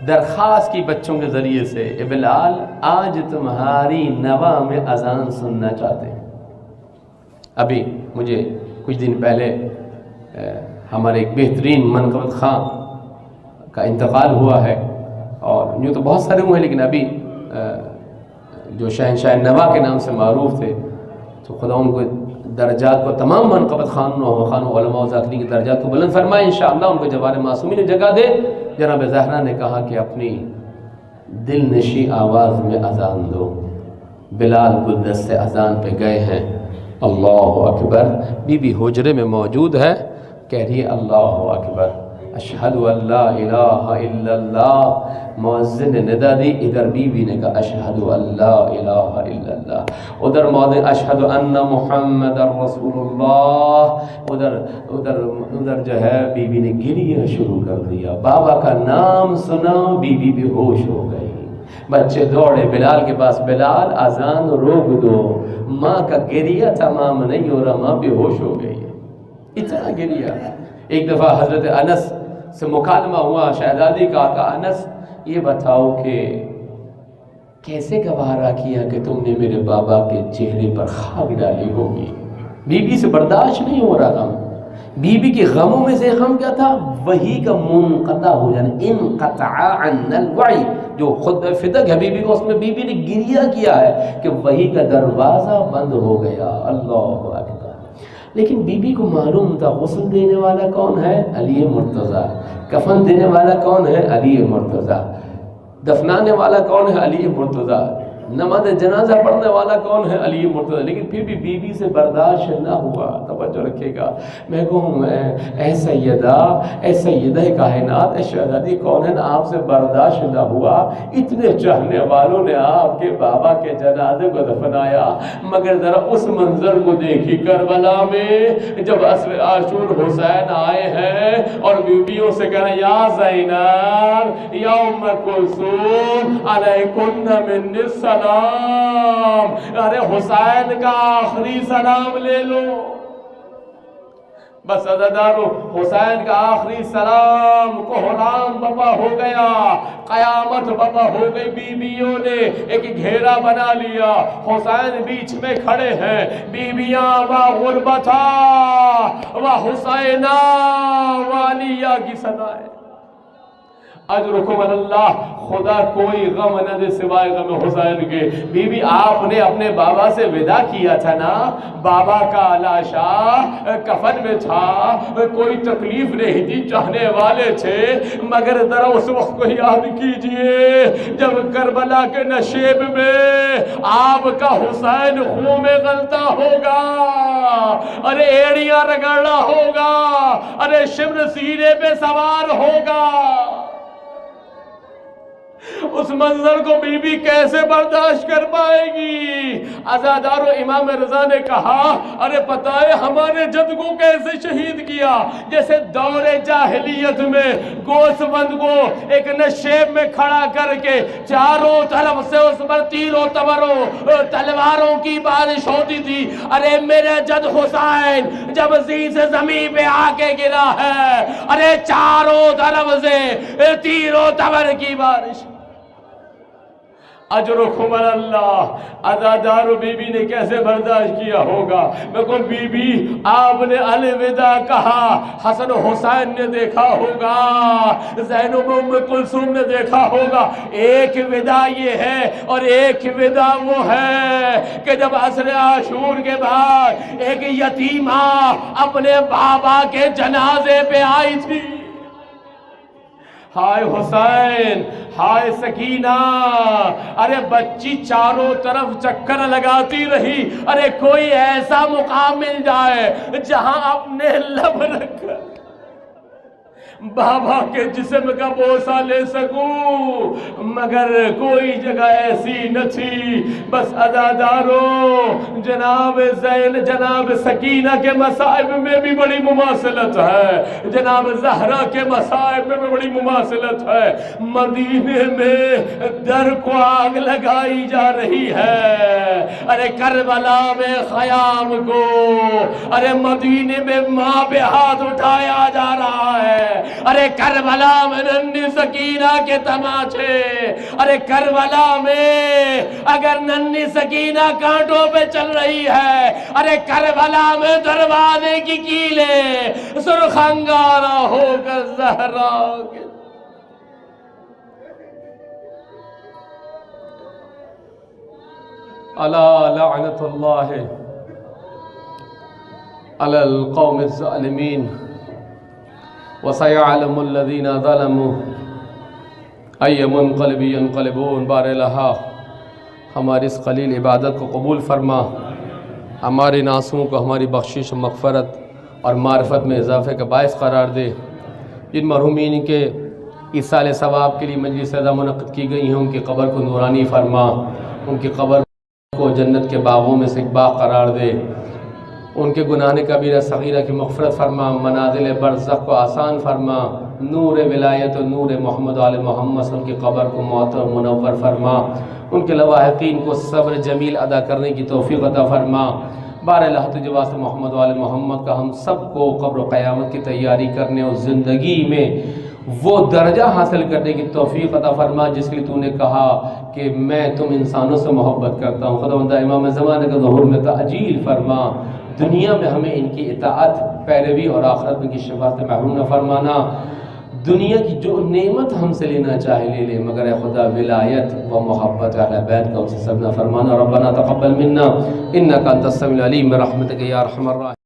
Speaker 1: درخواست کی بچوں کے ذریعے سے، اے بلال آج تمہاری نوا میں اذان سننا چاہتے ہیں. ابھی مجھے کچھ دن پہلے ہمارے ایک بہترین منقبت خاں کا انتقال ہوا ہے، اور یوں تو بہت سارے ہوئے ہیں لیکن ابھی جو شہنشاہ نوا کے نام سے معروف تھے تو خدا ان کو درجات کو، تمام منقبت خانوں و علماء و ذاکرین کے درجات کو بلند فرمائے انشاءاللہ. ان کو جوار معصومین جگہ دے. جناب زہرا نے کہا کہ اپنی دل نشی آواز میں اذان دو. بلال گلدست اذان پہ گئے ہیں. اللہ اکبر. بی بی حجرے میں موجود ہے، کہہ رہی ہے اللہ اکبر، اشہد ان لا الہ الا اللہ. مؤذن نے ندا دی، ادھر بی بی نے کہا اشہد ان لا الہ الا اللہ. ادھر مؤذن اشہد ان محمد رسول اللہ. ادھر جو ہے بی بی نے گریہ شروع کر دیا. بابا کا نام سنا، بی بی بے ہوش ہو گئی. بچے دوڑے بلال کے پاس، بلال اذان روک دو. ماں کا گریہ تمام نہیں ہو رہا، ماں بے ہوش ہو گئی. اتنا گریہ. ایک دفعہ حضرت انس سے مکالمہ ہوا شہزادی کا، کہا انس یہ بتاؤ کہ کیسے گوارا کیا کہ تم نے میرے بابا کے چہرے پر خاک ڈالی ہوگی. بی بی سے برداشت نہیں ہو رہا غم. بی بی کے غموں میں سے غم کیا تھا؟ وحی کا منقطع ہو جانا. انقطع عن الوحی، جو خود فتق ہے بی بی کو، اس میں بی بی نے گریہ کیا ہے کہ وحی کا دروازہ بند ہو گیا. اللہ اکبر. لیکن بی بی کو معلوم تھا غسل دینے والا کون ہے؟ علی مرتضیٰ. کفن دینے والا کون ہے؟ علی مرتضیٰ. دفنانے والا کون ہے؟ علی مرتضیٰ. نماز جنازہ پڑھنے والا کون ہے؟ علی مرتضیٰ. لیکن پھر بھی بی بی سے برداشت نہ ہوا. توجہ رکھے گا. میں کہوں اے سیدہ، اے سیدہ کائنات، اے شہزادی کون ہے نا، آپ سے برداشت نہ ہوا. اتنے چاہنے والوں نے آپ کے بابا کے جنازے کو دفنایا، مگر ذرا اس منظر کو دیکھی کربلا میں جب عصر عاشور حسین آئے ہیں اور بیویوں سے کہنا یا زینب یا ام کلثوم علیکن من السلام. ارے حسین کا آخری سلام لے لو. بس عزادارو، حسین کا آخری سلام کوہرام بپا ہو گیا، قیامت بپا ہو گئی. بیویوں نے ایک گھیرا بنا لیا، حسین بیچ میں کھڑے ہیں. بیویاں و غربتا و حسینہ و علیہ کی صدائے. اجرکم اللہ، خدا کوئی غم نہ دے سوائے غم حسین کے۔ بی بی آپ نے اپنے بابا سے ودا کیا تھا نا، بابا کا لاشا کفن میں تھا، کوئی تکلیف نہیں تھی، چاہنے والے تھے، مگر ذرا اس وقت کو یاد کیجئے جب کربلا کے نشیب میں آپ کا حسین خون میں غلطہ ہوگا، ارے ایڑیاں رگڑنا ہوگا، ارے شمر سینے پہ سوار ہوگا، اس منظر کو بی بی کیسے برداشت کر پائے گی؟ عزادار و امام رضا نے کہا ارے پتہ ہے ہمارے جد کو کیسے شہید کیا؟ جیسے دور جاہلیت میں گوسفند کو ایک نشیب میں کھڑا کر کے چاروں طرف سے اس پر تیروں تبروں تلواروں کی بارش ہوتی تھی، ارے میرے جد حسین جب زین سے زمین پہ آ کے گرا ہے، ارے چاروں طرف سے تیروں تبر کی بارش۔ اجرکم اللہ، عزادار و بی بی نے کیسے برداشت کیا ہوگا؟ میں کو بی بی آپ نے الوداع کہا، حسن و حسین نے دیکھا ہوگا، زینب ام کلثوم نے دیکھا ہوگا، ایک ودا یہ ہے اور ایک ودا وہ ہے کہ جب عصر عاشور کے بعد ایک یتیمہ اپنے بابا کے جنازے پہ آئی تھی، ہائے حسین، ہائے سکینہ، ارے بچی چاروں طرف چکر لگاتی رہی، ارے کوئی ایسا مقام مل جائے جہاں اپنے لب رکھ کر بابا کے جسم کا بوسہ لے سکوں، مگر کوئی جگہ ایسی نہ تھی۔ بس عزادارو، جناب زین، جناب سکینہ کے مصائب میں بھی بڑی مماثلت ہے، جناب زہرا کے مصائب میں بھی بڑی مماثلت ہے۔ مدینے میں در کو آگ لگائی جا رہی ہے، ارے کربلا میں خیام کو، ارے مدینے میں ماں پہ ہاتھ اٹھایا جا رہا ہے، ارے کربلا میں ننھی سکینہ کے تماچے، ارے کربلا میں اگر ننھی سکینہ کانٹوں پہ چل رہی ہے، ارے کربلا میں دروازے کی کیلیں سرخ انگارہ ہو کر زہرا کے الا لعنت اللہ علی القوم الظالمین وَسَيَعْلَمُ الَّذِينَ ظَلَمُوا أَيَّ مُنْقَلِبٍ يَنْقَلِبُونَ بار الہا ہماری اس قلیل عبادت کو قبول فرما، ہمارے ناسوں کو ہماری بخشش و مغفرت اور معرفت میں اضافے کا باعث قرار دے۔ جن مرحومین کے ایصال ثواب کے لیے مجلس اعظم منعقد کی گئی ہیں، ان کی قبر کو نورانی فرما، ان کی قبر کو جنت کے باغوں میں سے ایک باغ قرار دے، ان کے گناہ کبیرہ صغیرہ کی مغفرت فرما، منازل برزخ کو آسان فرما، نور ولایت و نور محمد و آل محمد ان کی قبر کو معطر و منور فرما، ان کے لواحقین کو صبر جمیل ادا کرنے کی توفیق عطا فرما۔ بار الہ تجھے واسطہ محمد و آل محمد کا ہم سب کو قبر و قیامت کی تیاری کرنے اور زندگی میں وہ درجہ حاصل کرنے کی توفیق عطا فرما جس کے لیے تو نے کہا کہ میں تم انسانوں سے محبت کرتا ہوں۔ خداوند امام زمانے کا ظہور میں تعجیل فرما، دنیا میں ہمیں ان کی اطاعت، پیروی اور آخرت میں کی شفاعت محروم نہ فرمانا۔ دنیا کی جو نعمت ہم سے لینا چاہے لے لے، مگر اے خدا ولایت و محبت اہل بیت کا ہم سے سب نہ فرمانا۔ ربنا تقبل منا انک انت السمیع العلیم برحمتک یا ارحم الراحمین۔